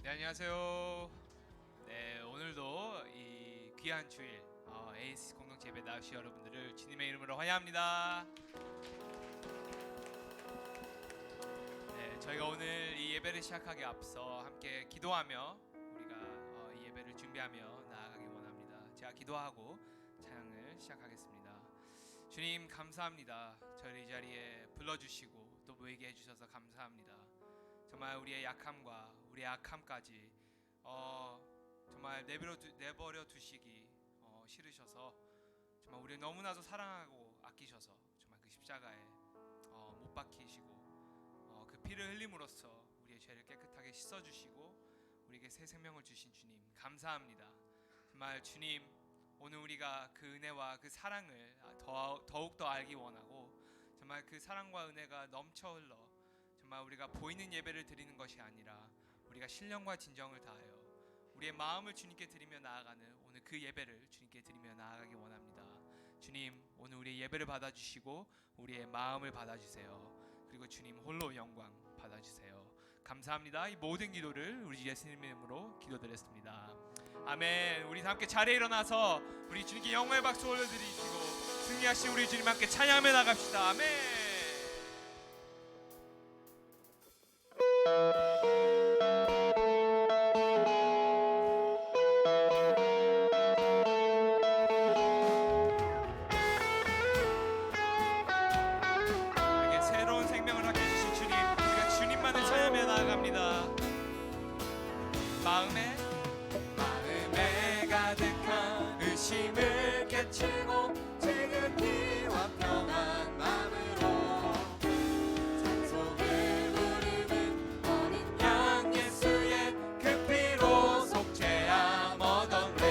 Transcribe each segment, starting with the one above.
네, 안녕하세요. 네, 오늘도 이 귀한 주일 AS 공동체 예배 나오신 여러분들을 주님의 이름으로 환영합니다. 네, 저희가 오늘 이 예배를 시작하기 앞서 함께 기도하며 우리가 이 예배를 준비하며 나아가기 원합니다. 제가 기도하고 찬양을 시작하겠습니다. 주님 감사합니다. 저를 이 자리에 불러주시고 또 모이게 해주셔서 감사합니다. 정말 우리의 약함과 우리의 악함까지 정말 내버려 두시기 싫으셔서 정말 우리를 너무나도 사랑하고 아끼셔서 정말 그 십자가에 못 박히시고 그 피를 흘림으로써 우리의 죄를 깨끗하게 씻어주시고 우리에게 새 생명을 주신 주님 감사합니다. 정말 주님, 오늘 우리가 그 은혜와 그 사랑을 더욱더 알기 원하고 정말 그 사랑과 은혜가 넘쳐 흘러 정말 우리가 보이는 예배를 드리는 것이 아니라 우리가 신령과 진정을 다하여 우리의 마음을 주님께 드리며 나아가는 오늘 그 예배를 주님께 드리며 나아가기 원합니다. 주님, 오늘 우리의 예배를 받아주시고 우리의 마음을 받아주세요. 그리고 주님 홀로 영광 받아주세요. 감사합니다. 이 모든 기도를 우리 예수님의 이름으로 기도드렸습니다. 아멘. 우리 다 함께 자리에 일어나서 우리 주님께 영광의 박수 올려드리시고 승리하신 우리 주님 함께 찬양하며 나갑시다. 아멘. 마음에 가득한 의심을 깨치고 지극히와 평안 마음으로 찬송을 부르는 어린 양 예수의 그 피로 속죄함 얻었네.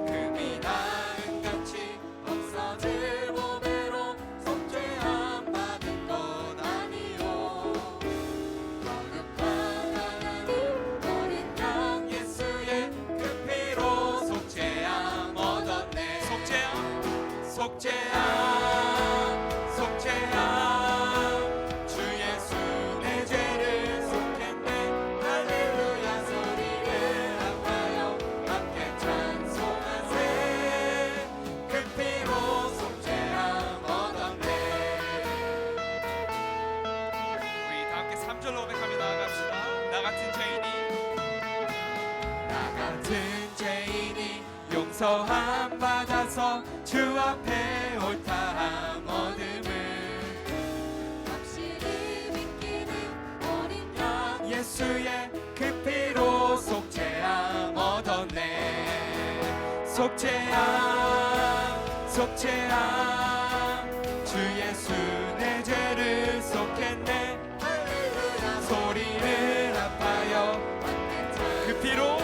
금이 나은 같이 없어질 몸으로 속죄함 받은 것 아니요. 속죄함 주 예수 내 죄를 속했네. 할렐루야 소리를 아파요 함께 찬송하세. 그 피로 속죄함 얻었네. 우리 다 함께 3절로 고백하며 나아갑시다. 나 같은 죄인이 용서함 받아서 주 앞에 옳다함 얻음을 확실히 믿기는 어린 양 예수의 그 피로 속죄함 얻었네. 속죄함 주 예수 내 죄를 속했네. 할렐루야 소리를 아파요 그 피로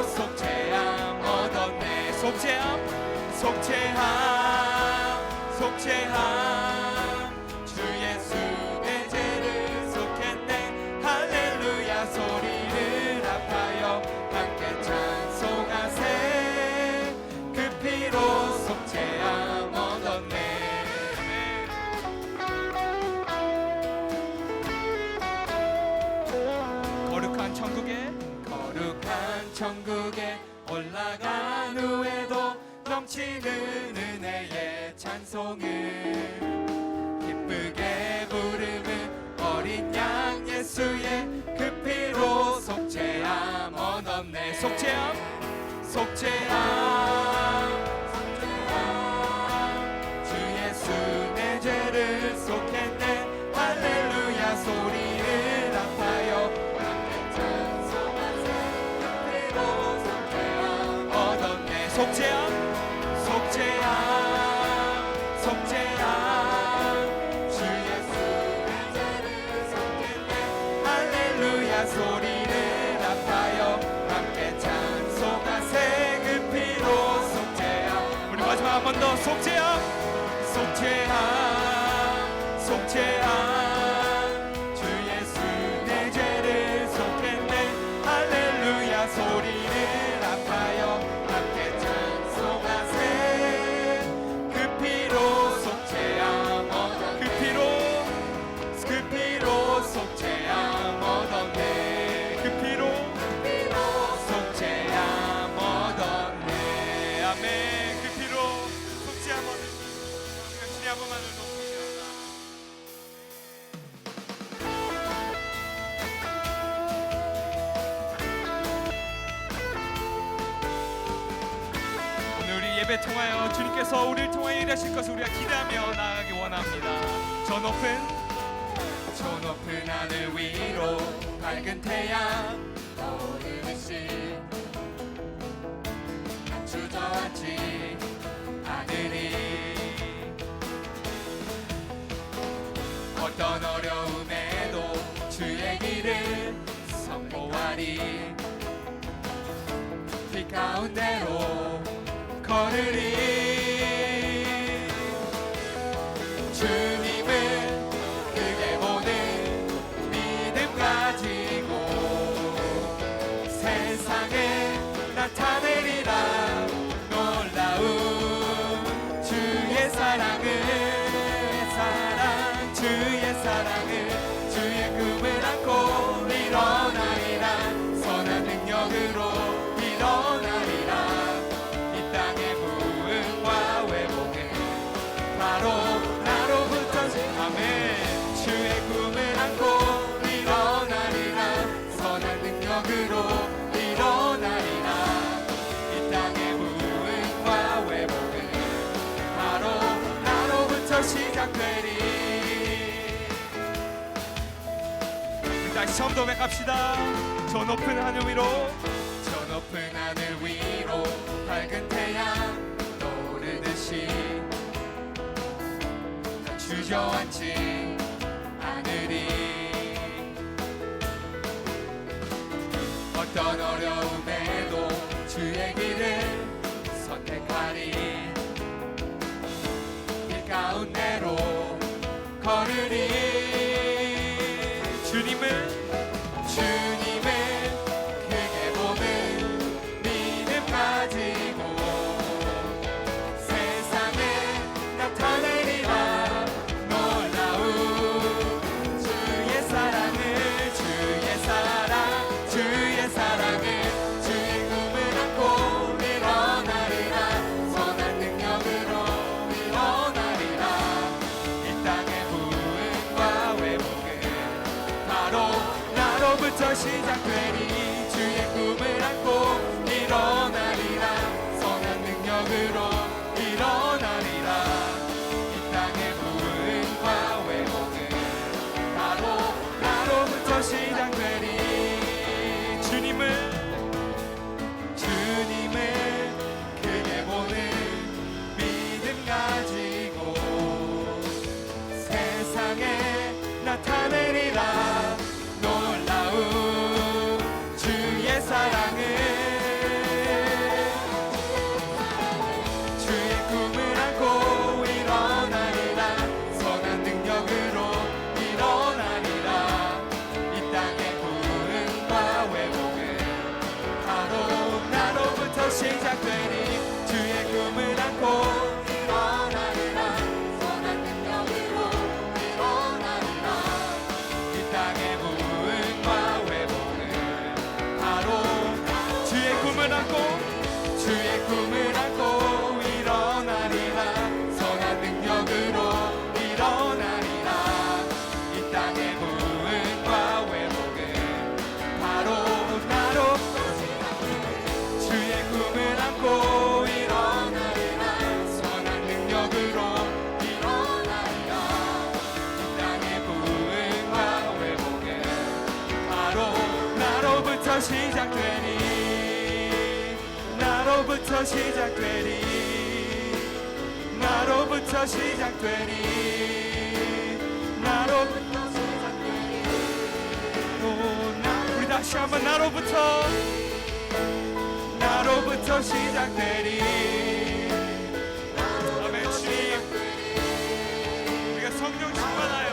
속죄함 얻었네. 속죄함 주 예수 내 죄를 속했네. 할렐루야 소리를 아파요 함께 찬송하세. 그 피로 속죄함 얻었네. 거룩한 천국에 올라간 후에도 넘치는 은혜의 찬송을 기쁘게 부르는 어린 양 예수의 그 피로 속죄함 얻었네. 속죄함 주 예수 내 죄를 속했네. 할렐루야 소리를 아파요 속죄함 주 예수 내 죄를 속했네. 할렐루야 소리를 아파요 함께 찬송하세. 그 피로 속죄함. 우리 마지막 한 번 더 속죄함 주 예수 내 죄를 속했네. 할렐루야 소리를 아파요 함께 찬송하세. 그 피로 속죄함 얻었네. 그 피로 아멘. 그 피로 속지 한번 주님 한 번만을 높이며 오늘 우리 예배 통하여 주님께서 우리를 통하여 일하실 것을 우리가 기대하며 나아가기 원합니다. 저 높은 하늘 위로 밝은 태양 떠오르듯이 주저앉지 않으리. 어떤 어려움에도 주의 길을 선포하리. 길 가운데로 걸으리. 주님을 크게 보는 믿음 가지고 세상에 나타내리라. 놀라운 주의 사랑을 주의 꿈을 안고 일어나리라. 선한 능력으로 일어나리라. 이 땅의 부흥과 회복은 바로 나로부터. 아멘. 주의 꿈을 안고 일어나리라. 선한 능력으로 일어나리라. 이 땅의 부흥과 회복은 바로 나로부터 시작되리. 우리 다시 처음부터 고백합시다. 저 높은 하늘 위로 밝은 태양 떠오르듯이 주저앉지 않으리. 어떤 어려움에도 주의 길을 선택하리. 길 가운데로 걸으리. 주님을 크게 보는 믿음 가지고 세상에 나타내리라. 놀라운 주의 사랑을 주의 꿈을 안고 일어나리라. 선한 능력으로 일어나리라. 이 땅의 부흥과 회복은 바로 나로부터 시작되리. 주의 꿈을 안고 일어나리라. 선한 능력으로 일어나리라. 이 땅의 부흥과 회복은 바로 나로부터 시작되리. 주님을 크게 보는 믿음 가지고 세상에 나타내리라. 놀라운 주의 사랑을 주의 꿈을 안고 일어나리라. 선한 능력으로 일어나리라. 이 땅의 부흥과 회복은 바로 나로부터 시작되리. 주의 꿈을 안고 일어나리라. 선한 능력으로 일어나리라. 이 땅의 부흥과 회복은 바로 주의 꿈을 안고 일어나리라. 선한 능력으로 일어나리라. 이 땅의 부흥과 회복은 바로 나로 주의 꿈을 안고 일어나리라. 선한 능력으로 일어나리라. 이 땅의 부흥과 회복은 바로 나로부터 시작되리. 나로부터 시작되리. 나로부터 시작되리. 우리 다시 한번 나로부터 시작되리. 아멘. 주님, 우리가 성령 충만하여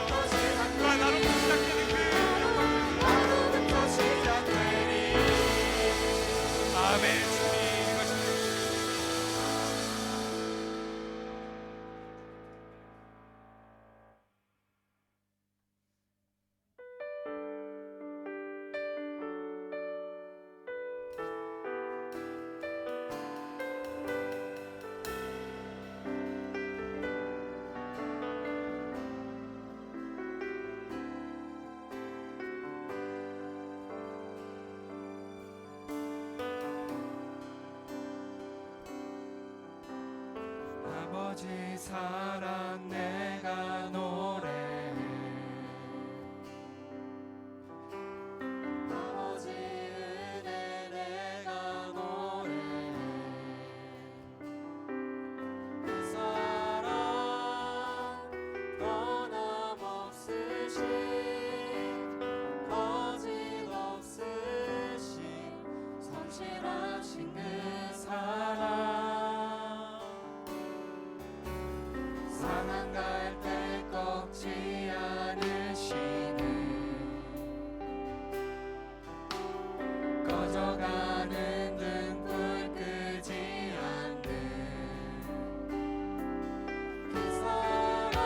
그와 나로부터 시작되는 그 나로부터 시작되리. 아멘. 주님, 이것입니다. 아버지 사랑 내가 노래해 아버지 은혜 내가 노래해 그 사랑 변함없으신 거짓없으신 성실하신 그 사랑 상한 갈 때 꺾지 않으시는 꺼져가는 등불 끄지 않는 그 사랑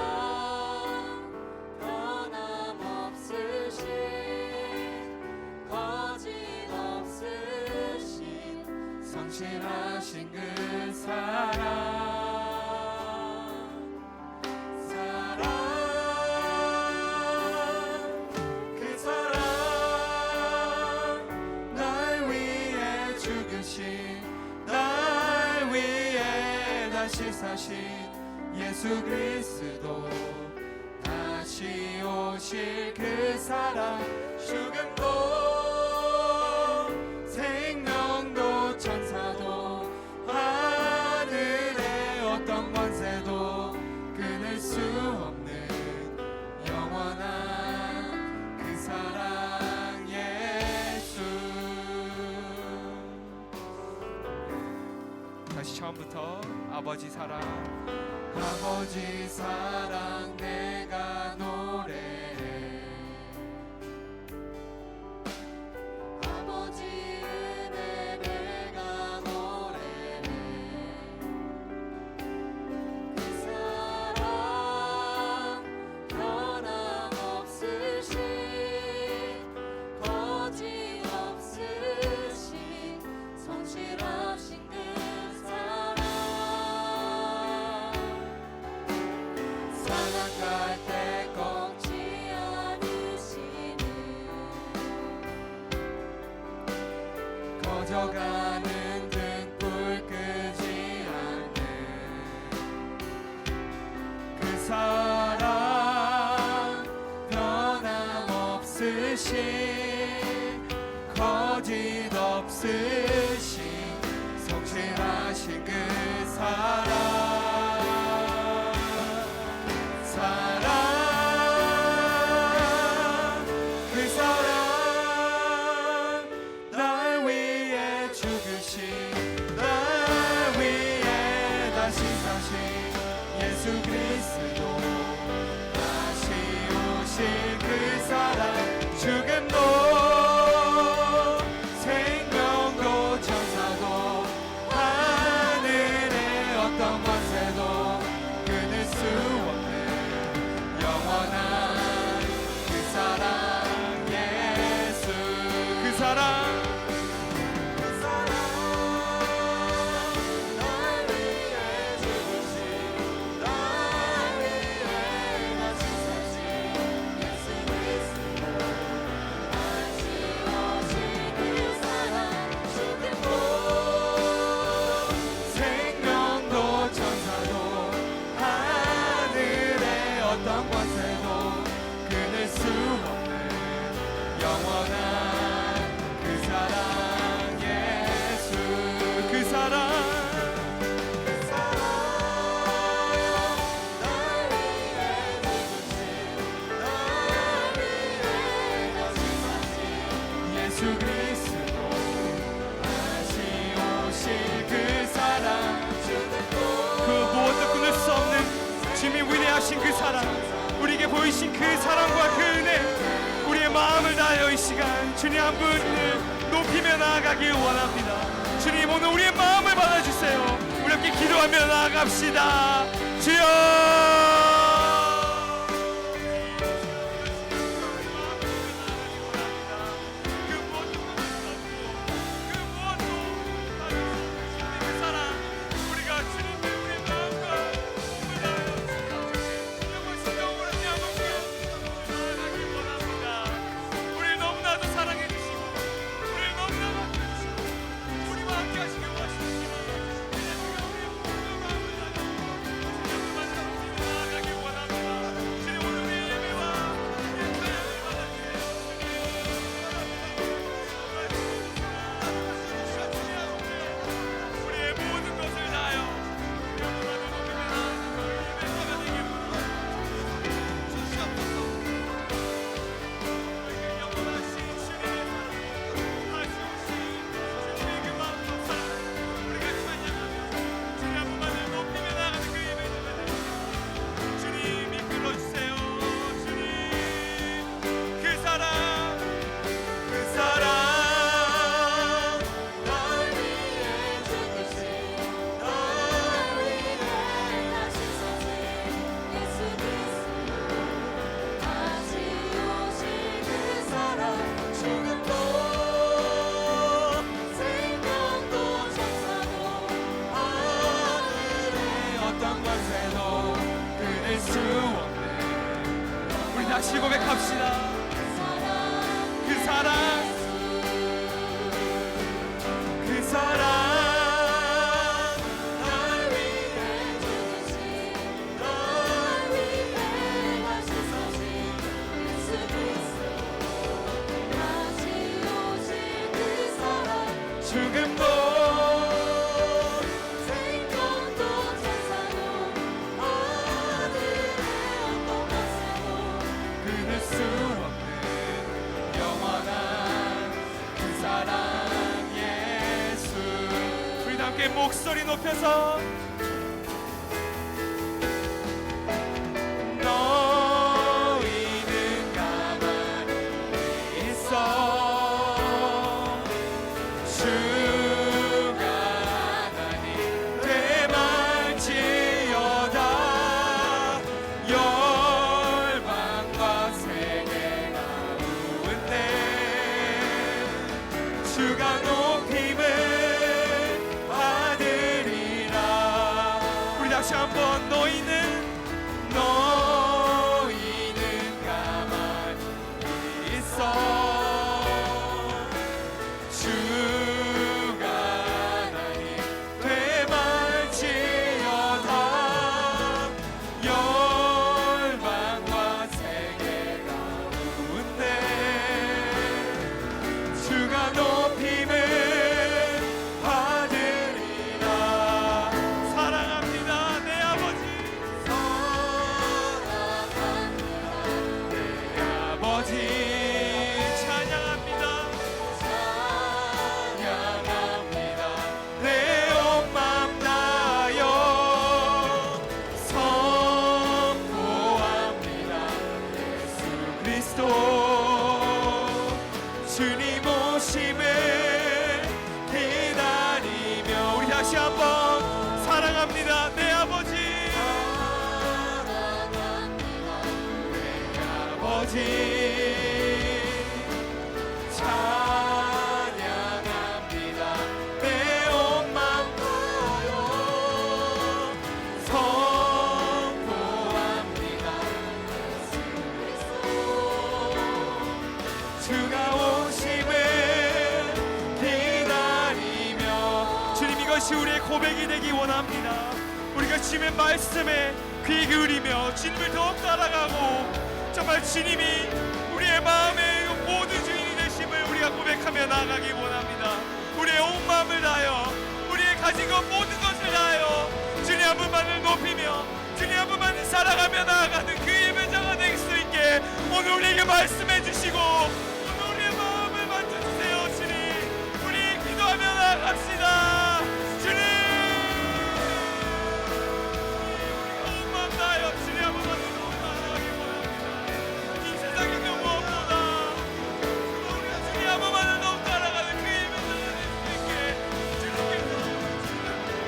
변함없으신 거짓없으신 성실하신 그 사랑 그 사랑 날 위해 죽으신 날 위해 다시 사신 예수 그리스도 다시 오실 그 사랑 죽음도 생명도 천사도 하늘의 어떤 권세도 끊을 수 없는 영원한 그 사랑 예수 다시 처음부터 아버지 사랑 아버지 사랑 내가 노래해 아버지 은혜 내가 노래해 그 사랑 변함없으신 거짓없으신 성실하신 그 사랑 상한 갈 때 꺾지 않으시는 꺼져가는 등불 끄지 않는 그 사랑 변함없으신 거짓없으신 성실하신 그 사랑 그 사랑 날 위해 죽으신 날 위해 다시 사신 예수 그리스도 다시 오실 그 사랑 죽음도 생명도 천사도 하늘의 어떤 권세도 끊을 수 없는 영원한 그 사랑 예수 그 사랑 날 위해 죽으신 날 위해 다시 사신 예수 그리스도 다시 오신 그 사랑 죽음도 생명도 천사도 하늘의 어떤 권세도 끊을 수 없는 영원한 그 사랑 예수 그 사랑 날 위해 죽으신 날 위해 다시 사신 예수 그리스도 다시 오실 그 사랑 그 무엇도 끊을 수 없는 주님이 위대하신 그 사랑 우리에게 보이신 그 사랑과 그 은혜 우리의 마음을 다하여 이 시간 주님 한 분을 높이며 나아가길 원합니다. 주님 오늘 우리의 마음을 받아주세요. 우리 함께 기도하며 나아갑시다. 주여 수 없네. 우리 다시 고백합시다. 그 사랑, 그 사랑 날 위해 죽으신, 날 위해 가시사신 예수 그리스도 다시 오실 그 사랑, 죽음도 생명도 천사도 하늘의 어떤 박사도 끊을 수 없는 영원한 그 사랑 예수. 우리 함께 목소리 높여서 너희는 가만히 있어 주가 하나님 되말지어다. 열방과 세계가 우은데 주가 높임을 받으리라. 우리 다시 한번 너희는 가만히 있어 주가 하나님 되말지어다. 열방과 세계가 우은데 주가 높임을 받으리라. 사랑합니다 내 아버지, 사랑합니다 내 아버지. 찬양합니다, 찬양합니다 내 온 맘 다하여 선포합니다. 예수 그리스도 주님 오심을 기다리며. 우리 다시 한번 사랑합니다 내 아버지, 사랑합니다 내 아버지. 찬양합니다 내 온 맘 다하여 선포합니다. 예수 그리스도 주가 오심을 기다리며. 주님, 이것이 우리의 고백이 되기 원합니다. 우리가 주님의 말씀에 귀 기울이며 주님을 더욱 따라가고 정말 주님이 우리의 마음의 모든 주인이 되심을 우리가 고백하며 나아가기 원합니다. 우리의 온 마음을 다하여 우리의 가진 것 모든 것을 다하여 주님 한 분만을 높이며 주님 한 분만을 사랑하며 나아가는 그 예배자가 될 수 있게 오늘 우리에게 말씀해 주시고 오늘 우리의 마음을 만져주세요. 주님, 우리 기도하며 나아갑시다. 주님, 우리가 온 마음 다하여 주님 한 분만을 나아가기 원합니다. 이 세상의 그 무엇보다 우리가 주님 한 분만을 너무 따라가는 그 예배자가 될 수 있게 주님께서 주님께서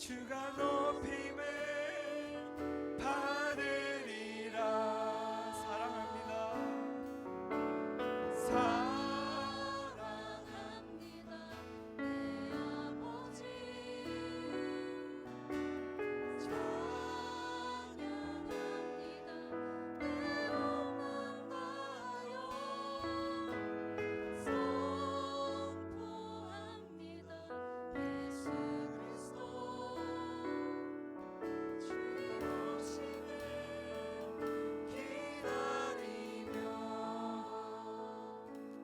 주가 높임을 받으리라. 사랑합니다. 사랑합니다 내 아버지 찬양합니다 내 영광 다하여 선포합니다 예수 그리스도 주 오심을 기다리며.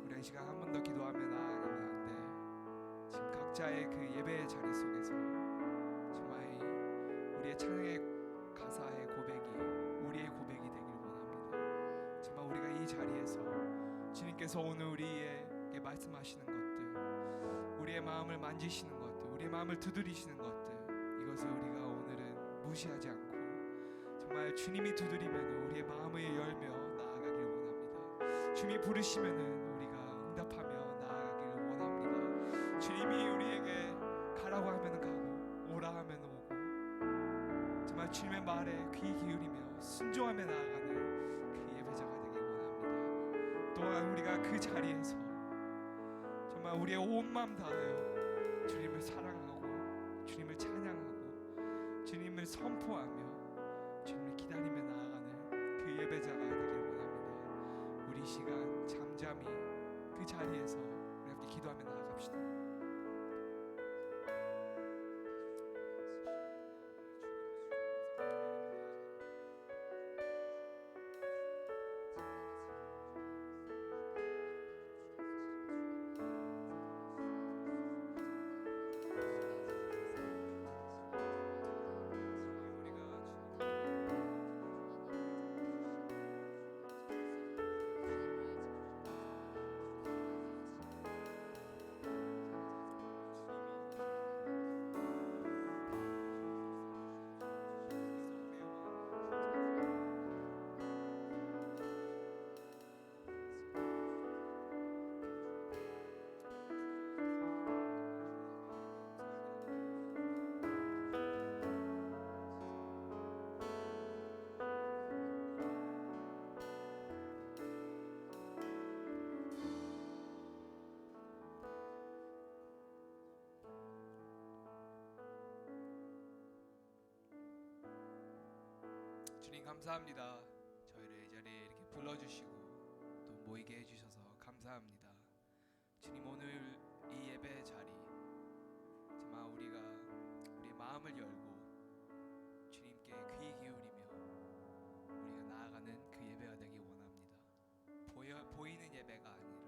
우리 이 시간 한 번 더 기도하며 나아가면 하는데, 지금 각자의 그 예배의 자리 속에서 정말 우리의 찬양의 가사의 고백이 우리의 고백이 되길 원합니다. 정말 우리가 이 자리에서 주님께서 오늘 우리에게 말씀하시는 것들, 우리의 마음을 만지시는 것들, 우리의 마음을 두드리시는 것들, 이것을 우리가 오늘은 무시하지 않고 정말 주님이 두드리면 우리의 마음을 열며 나아가길 원합니다. 주님이 부르시면 우리가 응답하며 나아가길 원합니다. 주님이 우리에게 가라고 하면 가고 오라 하면 오고, 정말 주님의 말에 귀 기울이며 순종하며 나아가는 그 예배자가 되길 원합니다. 또한 우리가 그 자리에서 정말 우리의 온 마음 다하여 주님을 사랑하고 주님을 찬양하고 주님을 선포하며 주님을 기다리며 나아가는 그 예배자가 되길 원합니다. 우리 시간 잠잠히 그 자리에서 우리 함께 기도하며 나아갑시다. 주님 감사합니다. 저희를 이 자리에 이렇게 불러주시고 또 모이게 해주셔서 감사합니다. 주님, 오늘 이 예배 자리 정말 우리가 우리의 마음을 열고 주님께 귀 기울이며 우리가 나아가는 그 예배가 되기 원합니다. 보이는 예배가 아니라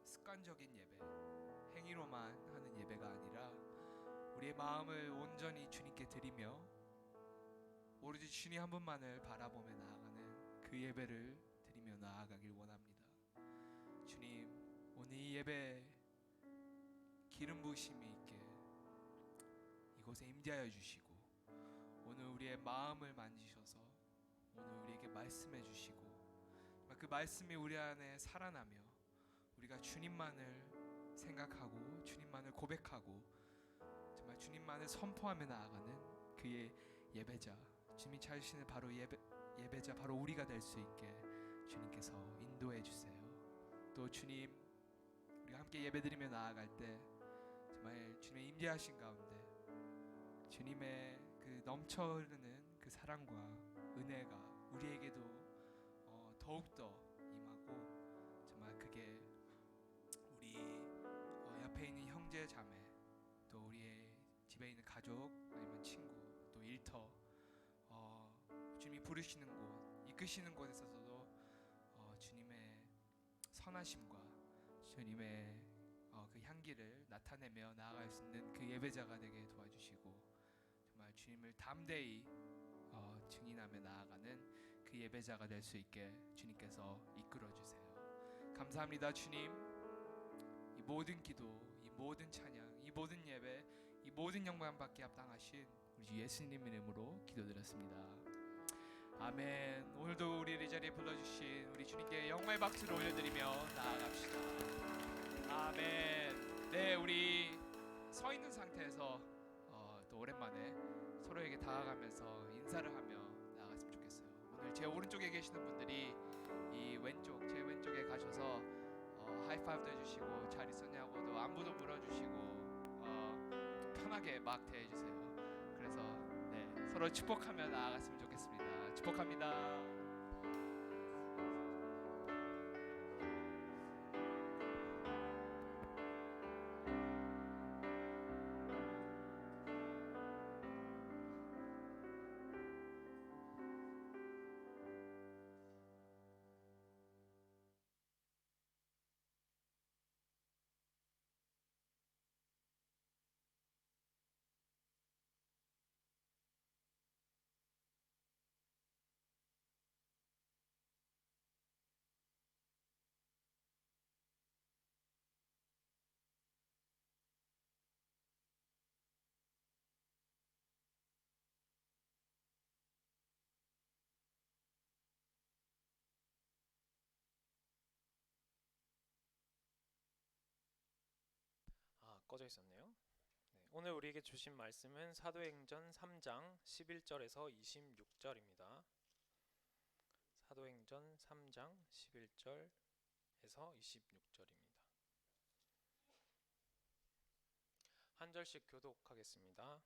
습관적인 예배, 행위로만 하는 예배가 아니라 우리의 마음을 온전히 주님께 드리며 오로지 주님 한 분만을 바라보며 나아가는 그 예배를 드리며 나아가길 원합니다. 주님, 오늘 이 예배 기름 부으심이 있게 이곳에 임재하여 주시고 오늘 우리의 마음을 만지셔서 오늘 우리에게 말씀해 주시고 그 말씀이 우리 안에 살아나며 우리가 주님만을 생각하고 주님만을 고백하고 정말 주님만을 선포하며 나아가는 그의 예배자, 주님이 찾으시는 바로 예배자, 바로 우리가 될 수 있게 주님께서 인도해 주세요. 또 주님, 우리가 함께 예배드리며 나아갈 때 정말 주님의 임재하신 가운데 주님의 그 넘쳐 흐르는 그 사랑과 은혜가 우리에게도 더욱더 임하고 정말 그게 우리 옆에 있는 형제 자매, 또 우리의 집에 있는 가족 아니면 친구, 또 일터, 주님이 부르시는 곳, 이끄시는 곳에서도 주님의 선하심과 주님의 그 향기를 나타내며 나아갈 수 있는 그 예배자가 되게 도와주시고 정말 주님을 담대히 증인하며 나아가는 그 예배자가 될 수 있게 주님께서 이끌어 주세요. 감사합니다. 주님, 이 모든 기도, 이 모든 찬양, 이 모든 예배, 이 모든 영광 받기 합당하신 우리 예수님 이름으로 기도드렸습니다. 아멘. 오늘도 우리를 이 자리에 불러주신 우리 주님께 영광의 박수를 올려드리며 나아갑시다. 아멘. 네, 우리 서 있는 상태에서 다가가면서 인사를 하며 나아갔으면 좋겠어요. 오늘 제 오른쪽에 계시는 분들이 이 왼쪽 제 왼쪽에 가셔서 하이파이브도 해주시고 잘 있었냐고도 안부도 물어주시고 편하게 막 대해주세요. 그래서 네, 서로 축복하며 나아갔으면 좋겠습니다. 축복합니다. 꺼져 있었네요. 네, 오늘 우리에게 주신 말씀은 사도행전 3장 11절에서 26절입니다. 사도행전 3장 11절에서 26절입니다. 한 절씩 교독하겠습니다.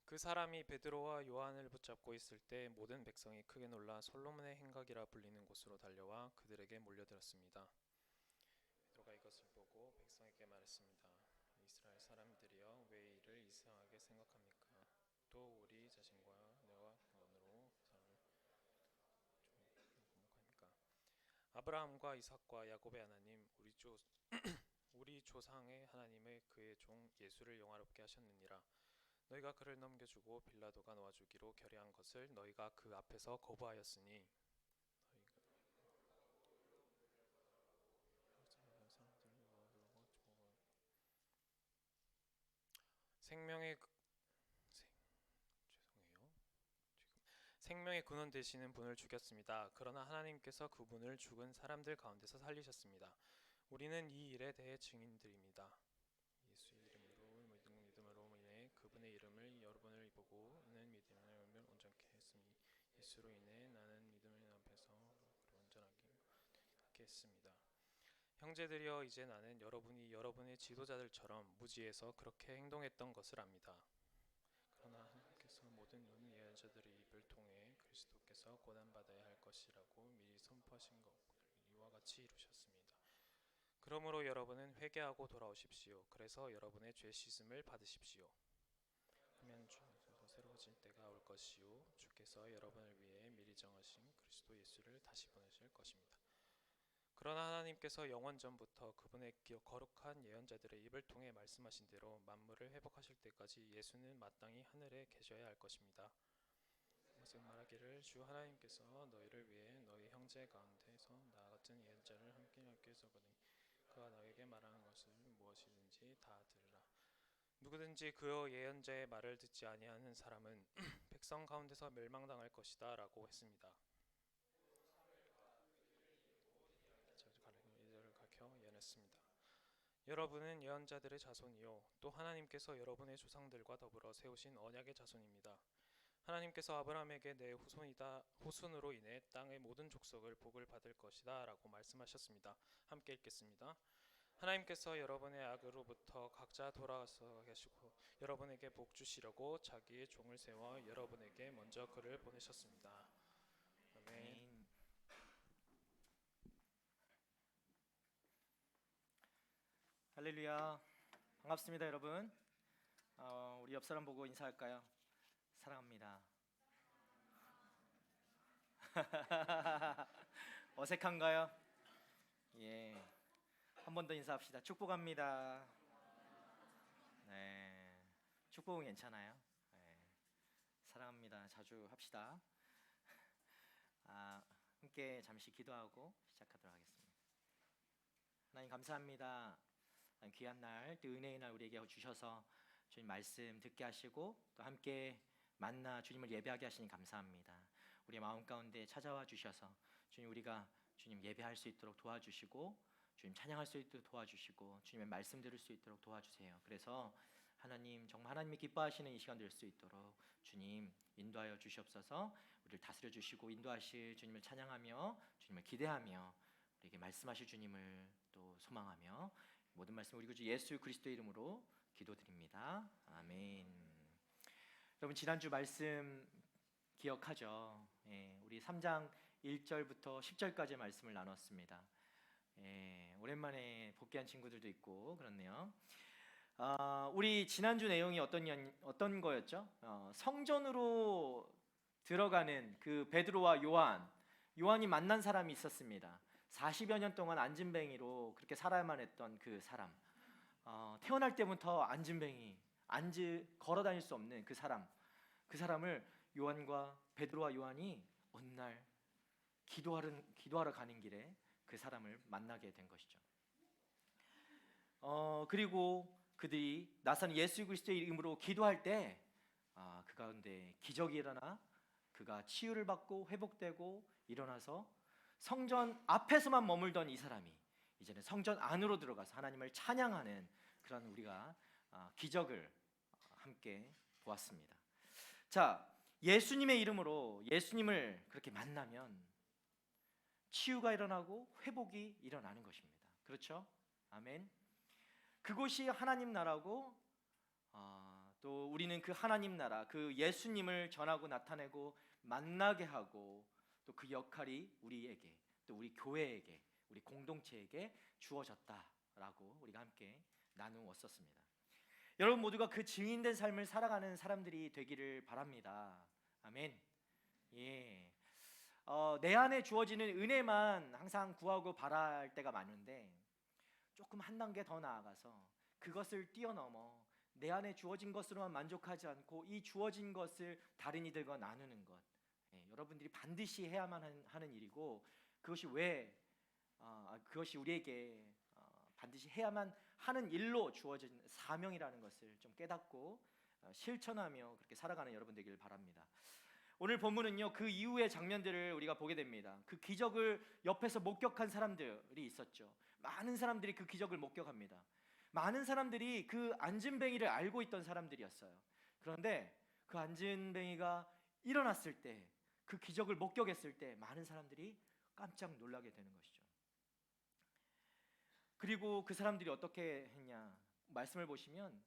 그 사람이 베드로와 요한을 붙잡고 있을 때 모든 백성이 크게 놀라 솔로몬의 행각이라 불리는 곳으로 달려와 그들에게 몰려들었습니다. 베드로가 이것을 보고 백성에게 말했습니다. 이스라엘 사람들이여 왜 이를 이상하게 생각합니까? 또 우리 자신과 내가 원으로 사람을 공목합니까? 아브라함과 이삭과 야곱의 하나님 우리 조상의 하나님의 그의 종 예수를 영화롭게 하셨느니라. 너희가 그를 넘겨주고 빌라도가 놓아주기로 결의한 것을 너희가 그 앞에서 거부하였으니 생명의 근원 되시는 분을 죽였습니다. 그러나 하나님께서 그분을 죽은 사람들 가운데서 살리셨습니다. 우리는 이 일에 대해 증인들입니다. 예수의 이름으로 믿음으로 인해 그분의 이름을 여러분을 보고 있는 믿음을 온전케 했으니 예수로 인해 나는 믿음을 앞에서 온전하게 했습니다. 형제들이여 이제 나는 여러분이 여러분의 지도자들처럼 무지에서 그렇게 행동했던 것을 압니다. 그러나 하나님께서 모든 예언자들의 입을 통해 그리스도께서 고난받아야 할 것이라고 미리 선포하신 것을 이와 같이 이루셨습니다. 그러므로 여러분은 회개하고 돌아오십시오. 그래서 여러분의 죄 씻음을 받으십시오. 하면 주께서 새로워질 때가 올 것이요 주께서 여러분을 위해 미리 정하신 그리스도 예수를 다시 보내실 것입니다. 그러나 하나님께서 영원 전부터 그분의 거룩한 예언자들의 입을 통해 말씀하신 대로 만물을 회복하실 때까지 예수는 마땅히 하늘에 계셔야 할 것입니다. 무슨 말하기를 주 하나님께서 너희를 위해 너희 형제 가운데서 나 같은 예언자를 함께 하게 하거니 그가 너에게 말하는 것을 무엇이든지 다 들으라. 누구든지 그 예언자의 말을 듣지 아니하는 사람은 백성 가운데서 멸망당할 것이다 라고 했습니다. 이절을 가르쳐 예언했습니다. 여러분은 예언자들의 자손이요 또 하나님께서 여러분의 조상들과 더불어 세우신 언약의 자손입니다. 하나님께서 아브라함에게 내 후손으로 인해 땅의 모든 족속을 복을 받을 것이다 라고 말씀하셨습니다. 함께 읽겠습니다. 하나님께서 여러분의 악으로부터 각자 돌아가서 계시고 여러분에게 복 주시려고 자기의 종을 세워 여러분에게 먼저 그를 보내셨습니다. 아멘. 할렐루야. 반갑습니다, 여러분. 우리 옆 사람 보고 인사할까요? 사랑합니다. 어색한가요? 예. 한 번 더 인사합시다. 축복합니다. 네. 축복은 괜찮아요. 네. 사랑합니다. 자주 합시다. 함께 잠시 기도하고 시작하도록 하겠습니다. 하나님 감사합니다. 귀한 날, 또 은혜의 날 우리에게 주셔서 주님 말씀 듣게 하시고 또 함께 만나 주님을 예배하게 하시니 감사합니다. 우리의 마음 가운데 찾아와 주셔서 주님 우리가 주님 예배할 수 있도록 도와주시고 주님 찬양할 수 있도록 도와주시고 주님의 말씀 들을 수 있도록 도와주세요. 그래서 하나님 정말 하나님이 기뻐하시는 이 시간 될 수 있도록 주님 인도하여 주시옵소서. 우리를 다스려 주시고 인도하실 주님을 찬양하며 주님을 기대하며 우리에게 말씀하실 주님을 또 소망하며 모든 말씀 우리 구주 예수 그리스도의 이름으로 기도드립니다. 아멘. 여러분 지난주 말씀 기억하죠? 우리 3장 1절부터 10절까지 말씀을 나눴습니다. 오랜만에 복귀한 친구들도 있고 그렇네요. 우리 지난주 내용이 어떤 거였죠? 성전으로 들어가는 그 베드로와 요한이 만난 사람이 있었습니다. 40여 년 동안 안진뱅이로 그렇게 살아야만 했던 그 사람, 태어날 때부터 안진뱅이, 걸어 다닐 수 없는 그 사람을 베드로와 요한이 어느 날 기도하러 가는 길에 그 사람을 만나게 된 것이죠. 그리고 그들이 나사는 예수 그리스도의 이름으로 기도할 때 그 가운데 기적이 일어나 그가 치유를 받고 회복되고 일어나서 성전 앞에서만 머물던 이 사람이 이제는 성전 안으로 들어가서 하나님을 찬양하는 그런 우리가 기적을 함께 보았습니다. 자, 예수님의 이름으로 예수님을 그렇게 만나면 치유가 일어나고 회복이 일어나는 것입니다. 그렇죠? 아멘. 그곳이 하나님 나라고 또 우리는 그 하나님 나라, 그 예수님을 전하고 나타내고 만나게 하고 또 그 역할이 우리에게 또 우리 교회에게 우리 공동체에게 주어졌다라고 우리가 함께 나누었었습니다. 여러분 모두가 그 증인된 삶을 살아가는 사람들이 되기를 바랍니다. 아멘. 예. 내 안에 주어지는 은혜만 항상 구하고 바랄 때가 많은데 조금 한 단계 더 나아가서 그것을 뛰어넘어 내 안에 주어진 것으로만 만족하지 않고 이 주어진 것을 다른 이들과 나누는 것, 여러분들이 반드시 해야만 하는 일이고 그것이 우리에게 반드시 해야만 하는 일로 주어진 사명이라는 것을 좀 깨닫고 실천하며 그렇게 살아가는 여러분 되기를 바랍니다. 오늘 본문은요 그 이후의 장면들을 우리가 보게 됩니다. 그 기적을 옆에서 목격한 사람들이 있었죠. 많은 사람들이 그 기적을 목격합니다. 많은 사람들이 그 안진뱅이를 알고 있던 사람들이었어요. 그런데 그 안진뱅이가 일어났을 때, 그 기적을 목격했을 때 많은 사람들이 깜짝 놀라게 되는 것이죠. 그리고 그 사람들이 어떻게 했냐? 말씀을 보시면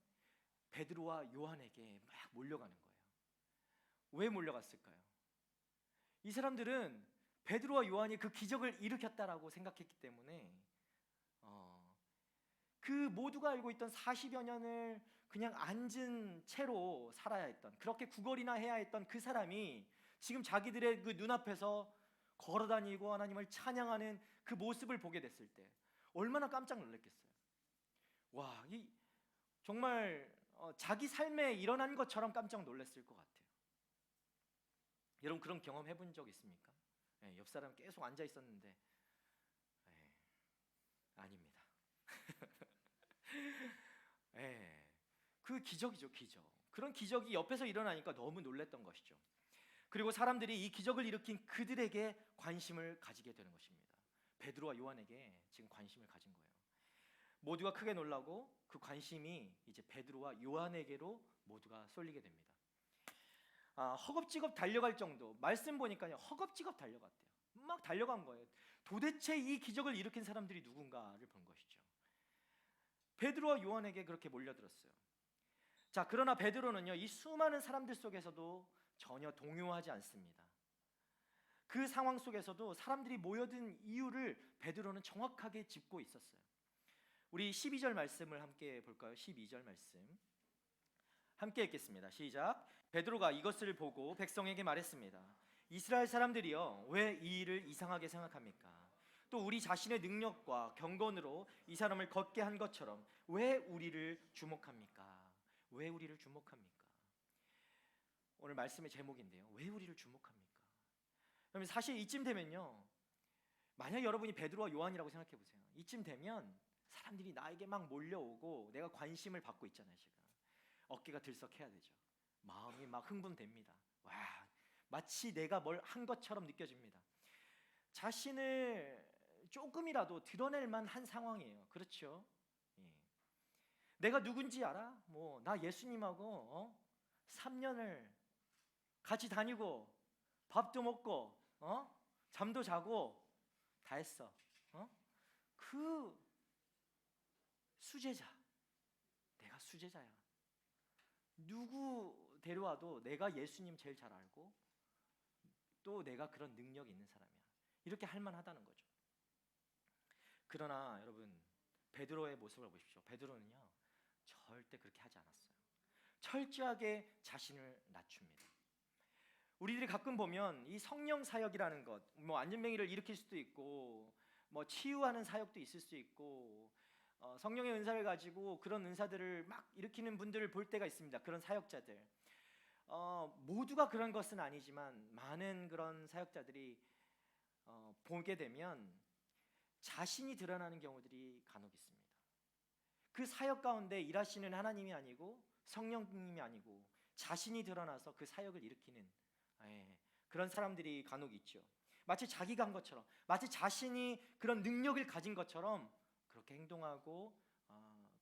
베드로와 요한에게 막 몰려가는 거예요. 왜 몰려갔을까요? 이 사람들은 베드로와 요한이 그 기적을 일으켰다라고 생각했기 때문에 그 모두가 알고 있던 40여 년을 그냥 앉은 채로 살아야 했던, 그렇게 구걸이나 해야 했던 그 사람이 지금 자기들의 그 눈앞에서 걸어다니고 하나님을 찬양하는 그 모습을 보게 됐을 때 얼마나 깜짝 놀랐겠어요. 와, 정말 자기 삶에 일어난 것처럼 깜짝 놀랐을 것 같아요. 여러분 그런 경험 해본 적 있습니까? 옆 사람 계속 앉아 있었는데 아닙니다. 그 기적이죠, 기적. 그런 기적이 옆에서 일어나니까 너무 놀랐던 것이죠. 그리고 사람들이 이 기적을 일으킨 그들에게 관심을 가지게 되는 것입니다. 베드로와 요한에게 지금 관심을 가진 거예요. 모두가 크게 놀라고 그 관심이 이제 베드로와 요한에게로 모두가 쏠리게 됩니다. 허겁지겁 달려갈 정도, 말씀 보니까요 허겁지겁 달려갔대요. 막 달려간 거예요. 도대체 이 기적을 일으킨 사람들이 누군가를 본 것이죠. 베드로와 요한에게 그렇게 몰려들었어요. 자, 그러나 베드로는요 이 수많은 사람들 속에서도 전혀 동요하지 않습니다. 그 상황 속에서도 사람들이 모여든 이유를 베드로는 정확하게 짚고 있었어요. 우리 12절 말씀을 함께 볼까요? 12절 말씀 함께 읽겠습니다. 시작. 베드로가 이것을 보고 백성에게 말했습니다. 이스라엘 사람들이여, 왜 이 일을 이상하게 생각합니까? 또 우리 자신의 능력과 경건으로 이 사람을 걷게 한 것처럼 왜 우리를 주목합니까? 왜 우리를 주목합니까? 오늘 말씀의 제목인데요. 왜 우리를 주목합니까? 그러면 사실 이쯤 되면요, 만약 여러분이 베드로와 요한이라고 생각해 보세요. 이쯤 되면 사람들이 나에게 막 몰려오고 내가 관심을 받고 있잖아요. 지금 어깨가 들썩해야 되죠. 마음이 막 흥분됩니다. 와, 마치 내가 뭘 한 것처럼 느껴집니다. 자신을 조금이라도 드러낼 만한 상황이에요. 그렇죠? 예. 내가 누군지 알아? 뭐 나 예수님하고 3년을 같이 다니고 밥도 먹고 잠도 자고 다 했어. 그 수제자, 내가 수제자야. 누구 데려와도 내가 예수님 제일 잘 알고 또 내가 그런 능력이 있는 사람이야. 이렇게 할 만하다는 거죠. 그러나 여러분, 베드로의 모습을 보십시오. 베드로는요 절대 그렇게 하지 않았어요. 철저하게 자신을 낮춥니다. 우리들이 가끔 보면 이 성령 사역이라는 것, 뭐 안전뱅이를 일으킬 수도 있고 뭐 치유하는 사역도 있을 수 있고 성령의 은사를 가지고 그런 은사들을 막 일으키는 분들을 볼 때가 있습니다. 그런 사역자들 모두가 그런 것은 아니지만 많은 그런 사역자들이 보게 되면 자신이 드러나는 경우들이 간혹 있습니다. 그 사역 가운데 일하시는 하나님이 아니고 성령님이 아니고 자신이 드러나서 그 사역을 일으키는 그런 사람들이 간혹 있죠. 마치 자기가 한 것처럼, 마치 자신이 그런 능력을 가진 것처럼 그렇게 행동하고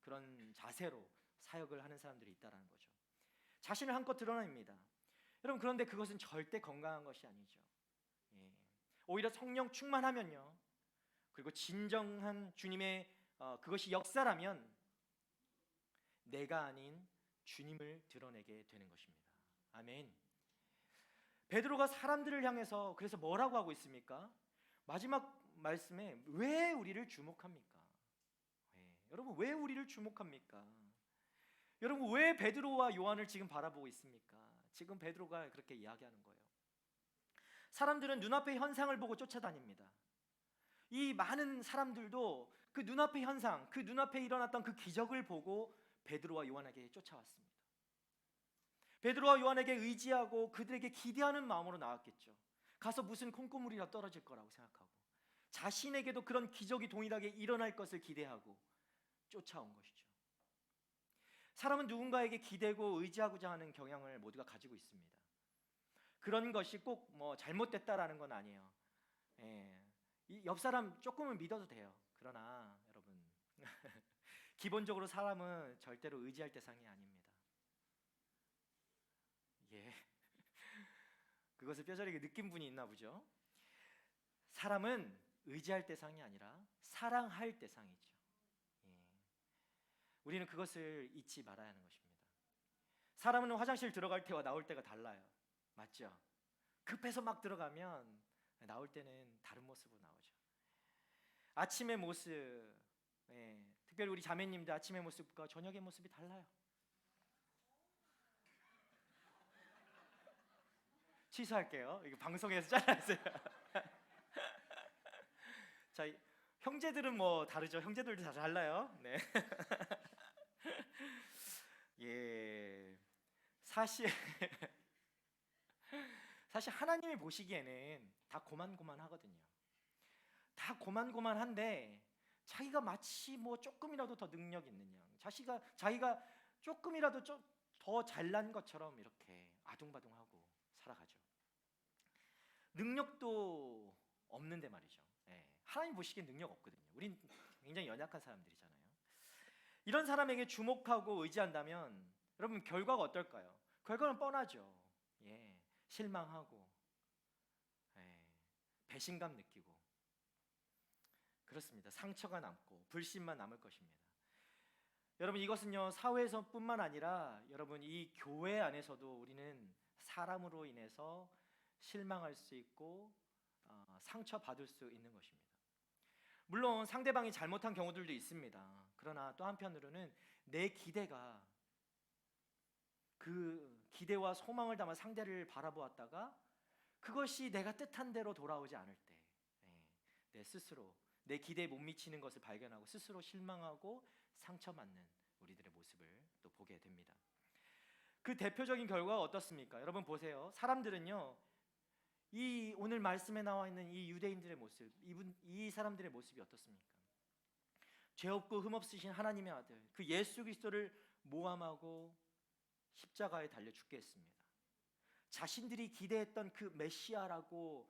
그런 자세로 사역을 하는 사람들이 있다는 거죠. 자신을 한껏 드러냅니다. 여러분, 그런데 그것은 절대 건강한 것이 아니죠. 오히려 성령 충만하면요, 그리고 진정한 주님의 그것이 역사라면 내가 아닌 주님을 드러내게 되는 것입니다. 아멘. 베드로가 사람들을 향해서 그래서 뭐라고 하고 있습니까? 마지막 말씀에 왜 우리를 주목합니까? 여러분, 왜 우리를 주목합니까? 여러분, 왜 베드로와 요한을 지금 바라보고 있습니까? 지금 베드로가 그렇게 이야기하는 거예요. 사람들은 눈앞의 현상을 보고 쫓아다닙니다. 이 많은 사람들도 그 눈앞의 현상, 그 눈앞에 일어났던 그 기적을 보고 베드로와 요한에게 쫓아왔습니다. 베드로와 요한에게 의지하고 그들에게 기대하는 마음으로 나왔겠죠. 가서 무슨 콩고물이라 떨어질 거라고 생각하고 자신에게도 그런 기적이 동일하게 일어날 것을 기대하고 쫓아온 것이죠. 사람은 누군가에게 기대고 의지하고자 하는 경향을 모두가 가지고 있습니다. 그런 것이 꼭 뭐 잘못됐다라는 건 아니에요. 이 옆 사람 조금은 믿어도 돼요. 그러나 여러분 기본적으로 사람은 절대로 의지할 대상이 아닙니다. 그것을 뼈저리게 느낀 분이 있나 보죠. 사람은 의지할 대상이 아니라 사랑할 대상이죠. 우리는 그것을 잊지 말아야 하는 것입니다. 사람은 화장실 들어갈 때와 나올 때가 달라요. 맞죠? 급해서 막 들어가면 나올 때는 다른 모습으로 나오죠. 아침의 모습, 특별히 우리 자매님들 아침의 모습과 저녁의 모습이 달라요. 취소할게요. 이거 방송에서 잘라주세요. 자, 형제들은 뭐 다르죠. 형제들도 다 달라요. 네. 사실 하나님이 보시기에는 다 고만고만하거든요. 다 고만고만한데 자기가 마치 뭐 조금이라도 더 능력 있는 양, 자기가 조금이라도 더 잘난 것처럼 이렇게 아둥바둥하고 살아가죠. 능력도 없는데 말이죠. 하나님 보시기엔 능력 없거든요. 우린 굉장히 연약한 사람들이잖아요. 이런 사람에게 주목하고 의지한다면 여러분 결과가 어떨까요? 결과는 뻔하죠. 실망하고 배신감 느끼고 그렇습니다. 상처가 남고 불신만 남을 것입니다. 여러분, 이것은요 사회에서뿐만 아니라 여러분 이 교회 안에서도 우리는 사람으로 인해서 실망할 수 있고 상처받을 수 있는 것입니다. 물론 상대방이 잘못한 경우들도 있습니다. 그러나 또 한편으로는 내 기대가 그 기대와 소망을 담아 상대를 바라보았다가 그것이 내가 뜻한 대로 돌아오지 않을 때 내 스스로 내 기대에 못 미치는 것을 발견하고 스스로 실망하고 상처받는 우리들의 모습을 또 보게 됩니다. 그 대표적인 결과가 어떻습니까? 여러분 보세요. 사람들은요 이 오늘 말씀에 나와 있는 이 유대인들의 모습, 이 사람들의 모습이 어떻습니까? 죄 없고 흠 없으신 하나님의 아들 그 예수 그리스도를 모함하고 십자가에 달려 죽게 했습니다. 자신들이 기대했던 그 메시아라고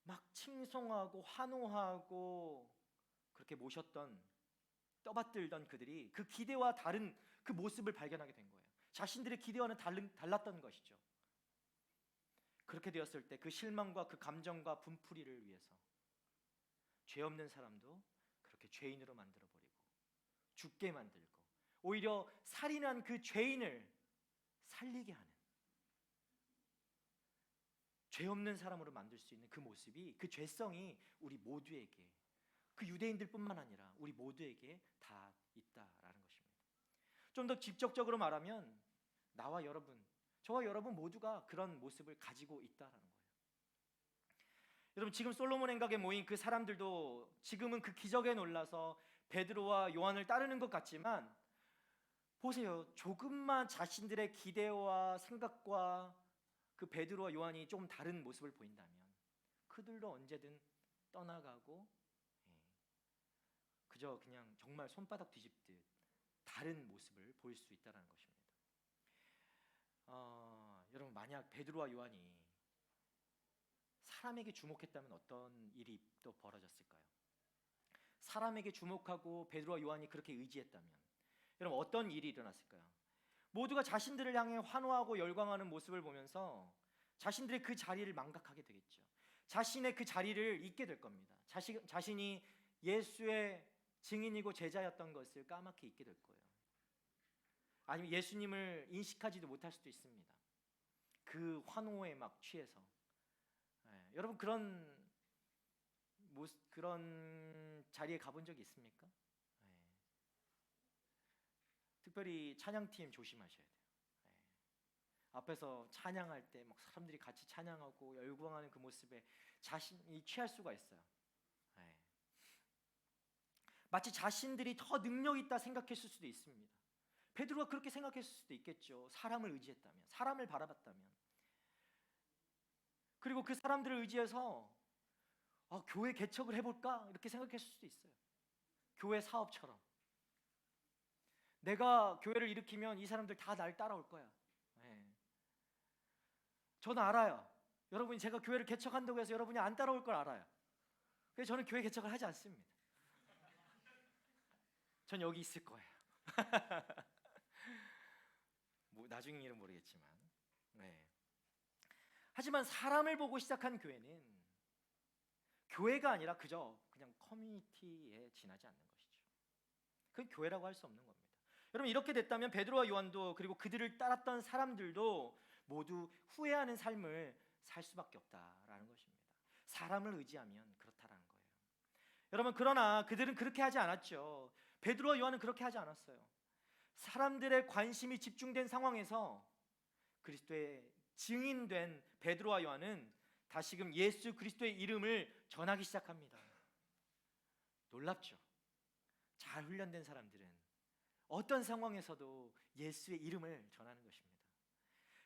막 칭송하고 환호하고 그렇게 모셨던 떠받들던 그들이 그 기대와 다른 그 모습을 발견하게 된 거예요. 자신들의 기대와는 달랐던 것이죠. 그렇게 되었을 때 그 실망과 그 감정과 분풀이를 위해서 죄 없는 사람도 그렇게 죄인으로 만들어버리고 죽게 만들고 오히려 살인한 그 죄인을 살리게 하는, 죄 없는 사람으로 만들 수 있는 그 모습이, 그 죄성이 우리 모두에게, 그 유대인들뿐만 아니라 우리 모두에게 다 있다라는 것입니다. 좀 더 직접적으로 말하면 나와 여러분, 저와 여러분 모두가 그런 모습을 가지고 있다라는 거예요. 여러분, 지금 솔로몬 행각에 모인 그 사람들도 지금은 그 기적에 놀라서 베드로와 요한을 따르는 것 같지만, 보세요. 조금만 자신들의 기대와 생각과 그 베드로와 요한이 조금 다른 모습을 보인다면 그들도 언제든 떠나가고, 그저 그냥 정말 손바닥 뒤집듯 다른 모습을 보일 수 있다는 것입니다. 여러분, 만약 베드로와 요한이 사람에게 주목했다면 어떤 일이 또 벌어졌을까요? 사람에게 주목하고 베드로와 요한이 그렇게 의지했다면 여러분, 어떤 일이 일어났을까요? 모두가 자신들을 향해 환호하고 열광하는 모습을 보면서 자신들의 그 자리를 망각하게 되겠죠. 자신의 그 자리를 잊게 될 겁니다. 자신이 예수의 증인이고 제자였던 것을 까맣게 잊게 될 거예요. 아니면 예수님을 인식하지도 못할 수도 있습니다. 그 환호에 막 취해서. 여러분, 그런 자리에 가본 적이 있습니까? 특별히 찬양팀 조심하셔야 돼요. 앞에서 찬양할 때 막 사람들이 같이 찬양하고 열광하는 그 모습에 자신이 취할 수가 있어요. 마치 자신들이 더 능력 있다 생각했을 수도 있습니다. 베드로가 그렇게 생각했을 수도 있겠죠. 사람을 의지했다면, 사람을 바라봤다면. 그리고 그 사람들을 의지해서 교회 개척을 해볼까 이렇게 생각했을 수도 있어요. 교회 사업처럼 내가 교회를 일으키면 이 사람들 다 날 따라올 거야. 저는 알아요. 여러분이 제가 교회를 개척한다고 해서 여러분이 안 따라올 걸 알아요. 그래서 저는 교회 개척을 하지 않습니다. 전 여기 있을 거예요. 뭐 나중 일은 모르겠지만. 하지만 사람을 보고 시작한 교회는 교회가 아니라 그냥 커뮤니티에 지나지 않는 것이죠. 그건 교회라고 할 수 없는 겁니다. 여러분, 이렇게 됐다면 베드로와 요한도 그리고 그들을 따랐던 사람들도 모두 후회하는 삶을 살 수밖에 없다라는 것입니다. 사람을 의지하면 그렇다라는 거예요. 여러분, 그러나 그들은 그렇게 하지 않았죠. 베드로와 요한은 그렇게 하지 않았어요. 사람들의 관심이 집중된 상황에서 그리스도의 증인된 베드로와 요한은 다시금 예수 그리스도의 이름을 전하기 시작합니다. 놀랍죠? 잘 훈련된 사람들은 어떤 상황에서도 예수의 이름을 전하는 것입니다.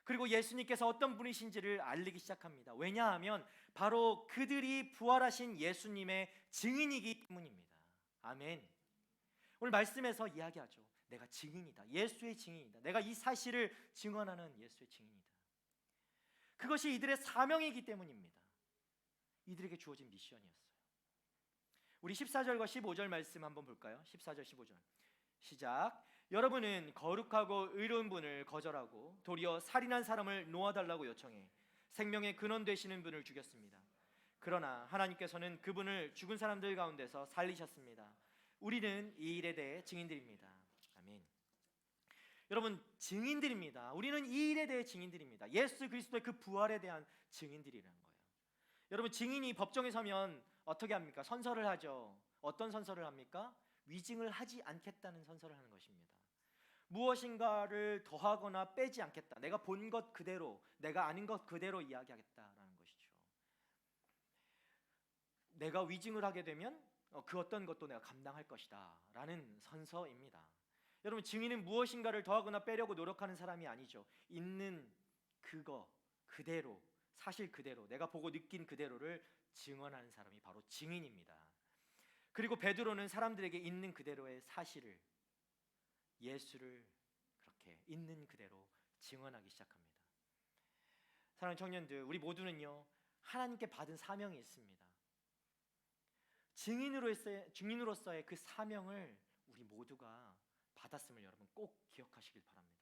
그리고 예수님께서 어떤 분이신지를 알리기 시작합니다. 왜냐하면 바로 그들이 부활하신 예수님의 증인이기 때문입니다. 아멘. 오늘 말씀에서 이야기하죠. 내가 증인이다. 예수의 증인이다. 내가 이 사실을 증언하는 예수의 증인이다. 그것이 이들의 사명이기 때문입니다. 이들에게 주어진 미션이었어요. 우리 14절과 15절 말씀 한번 볼까요? 14절 15절 시작. 여러분은 거룩하고 의로운 분을 거절하고 도리어 살인한 사람을 놓아달라고 요청해 생명의 근원 되시는 분을 죽였습니다. 그러나 하나님께서는 그분을 죽은 사람들 가운데서 살리셨습니다. 우리는 이 일에 대해 증인들입니다. 아멘. 여러분, 증인들입니다. 우리는 이 일에 대해 증인들입니다. 예수 그리스도의 그 부활에 대한 증인들이라는 거예요. 여러분, 증인이 법정에 서면 어떻게 합니까? 선서를 하죠. 어떤 선서를 합니까? 위증을 하지 않겠다는 선서를 하는 것입니다. 무엇인가를 더하거나 빼지 않겠다. 내가 본 것 그대로, 내가 아는 것 그대로 이야기하겠다라는 것이죠. 내가 위증을 하게 되면 그 어떤 것도 내가 감당할 것이다 라는 선서입니다. 여러분, 증인은 무엇인가를 더하거나 빼려고 노력하는 사람이 아니죠. 있는 그거 그대로, 사실 그대로, 내가 보고 느낀 그대로를 증언하는 사람이 바로 증인입니다. 그리고 베드로는 사람들에게 있는 그대로의 사실을, 예수를 그렇게 있는 그대로 증언하기 시작합니다. 사랑하는 청년들, 우리 모두는요 하나님께 받은 사명이 있습니다. 증인으로서의 그 사명을 우리 모두가 받았음을 여러분 꼭 기억하시길 바랍니다.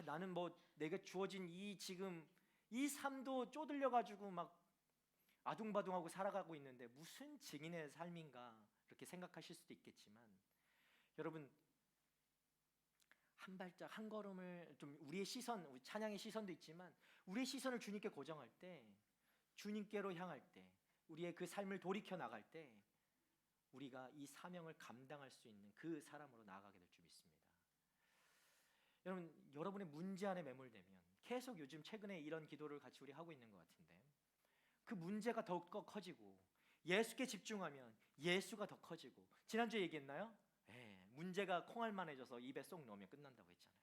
나는 내가 주어진 지금 이 삶도 쪼들려 가지고 막 아둥바둥하고 살아가고 있는데 무슨 증인의 삶인가 이렇게 생각하실 수도 있겠지만, 여러분 한 발짝 한 걸음을 좀 우리의 시선, 우리 찬양의 시선도 있지만 우리의 시선을 주님께 고정할 때, 주님께로 향할 때, 우리의 그 삶을 돌이켜 나갈 때 우리가 이 사명을 감당할 수 있는 그 사람으로 나아가게 될 줄 믿습니다. 여러분, 여러분의 문제 안에 매몰되면 계속 요즘 최근에 이런 기도를 같이 우리 하고 있는 것 같은데, 그 문제가 더욱더 커지고 예수께 집중하면 예수가 더 커지고, 지난주에 얘기했나요? 문제가 콩알만해져서 입에 쏙 넣으면 끝난다고 했잖아요.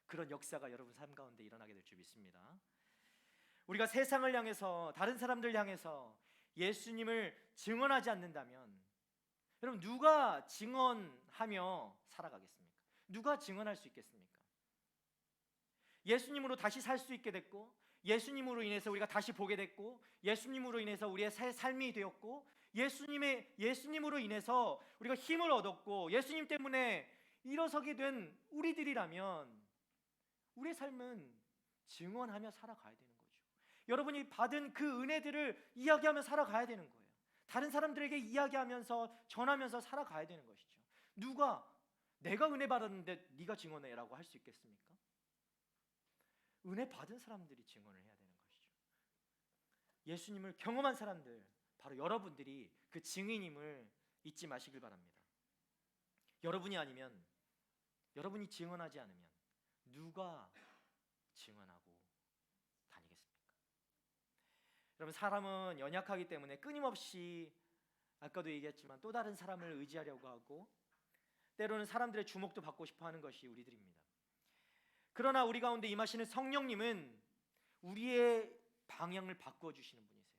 그런 역사가 여러분 삶 가운데 일어나게 될 줄 믿습니다. 우리가 세상을 향해서, 다른 사람들 향해서 예수님을 증언하지 않는다면, 여러분 누가 증언하며 살아가겠습니까? 누가 증언할 수 있겠습니까? 예수님으로 다시 살 수 있게 됐고, 예수님으로 인해서 우리가 다시 보게 됐고, 예수님으로 인해서 우리의 삶이 되었고, 예수님으로 인해서 우리가 힘을 얻었고, 예수님 때문에 일어서게 된 우리들이라면 우리의 삶은 증언하며 살아가야 되는 거죠. 여러분이 받은 그 은혜들을 이야기하며 살아가야 되는 거예요. 다른 사람들에게 이야기하면서 전하면서 살아가야 되는 것이죠. 누가 내가 은혜 받았는데 네가 증언해라고 할 수 있겠습니까? 은혜 받은 사람들이 증언을 해야 되는 것이죠. 예수님을 경험한 사람들, 바로 여러분들이 그 증인임을 잊지 마시길 바랍니다. 여러분이 아니면, 여러분이 증언하지 않으면 누가 증언하고 다니겠습니까? 여러분, 사람은 연약하기 때문에 끊임없이, 아까도 얘기했지만, 또 다른 사람을 의지하려고 하고, 때로는 사람들의 주목도 받고 싶어 하는 것이 우리들입니다. 그러나 우리 가운데 임하시는 성령님은 우리의 방향을 바꾸어 주시는 분이세요.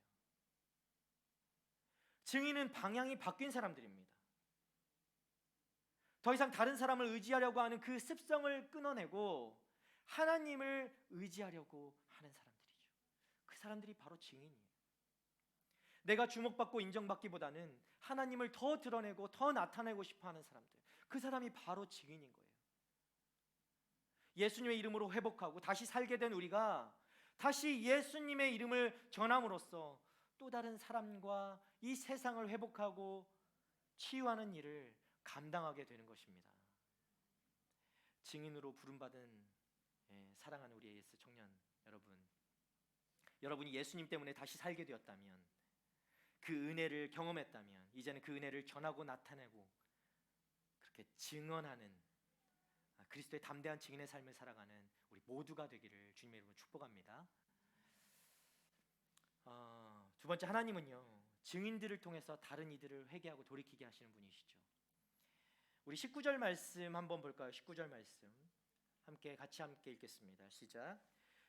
증인은 방향이 바뀐 사람들입니다. 더 이상 다른 사람을 의지하려고 하는 그 습성을 끊어내고 하나님을 의지하려고 하는 사람들이죠. 그 사람들이 바로 증인이에요. 내가 주목받고 인정받기보다는 하나님을 더 드러내고 더 나타내고 싶어하는 사람들, 그 사람이 바로 증인인 거예요. 예수님의 이름으로 회복하고 다시 살게 된 우리가 다시 예수님의 이름을 전함으로써 또 다른 사람과 이 세상을 회복하고 치유하는 일을 감당하게 되는 것입니다. 증인으로 부름받은 사랑하는 우리의 예수 청년 여러분, 여러분이 예수님 때문에 다시 살게 되었다면, 그 은혜를 경험했다면, 이제는 그 은혜를 전하고 나타내고 그렇게 증언하는 그리스도의 담대한 증인의 삶을 살아가는 우리 모두가 되기를 주님의 이름으로 축복합니다. 두 번째, 하나님은요 증인들을 통해서 다른 이들을 회개하고 돌이키게 하시는 분이시죠. 우리 19절 말씀 한번 볼까요? 19절 말씀 같이 읽겠습니다. 시작.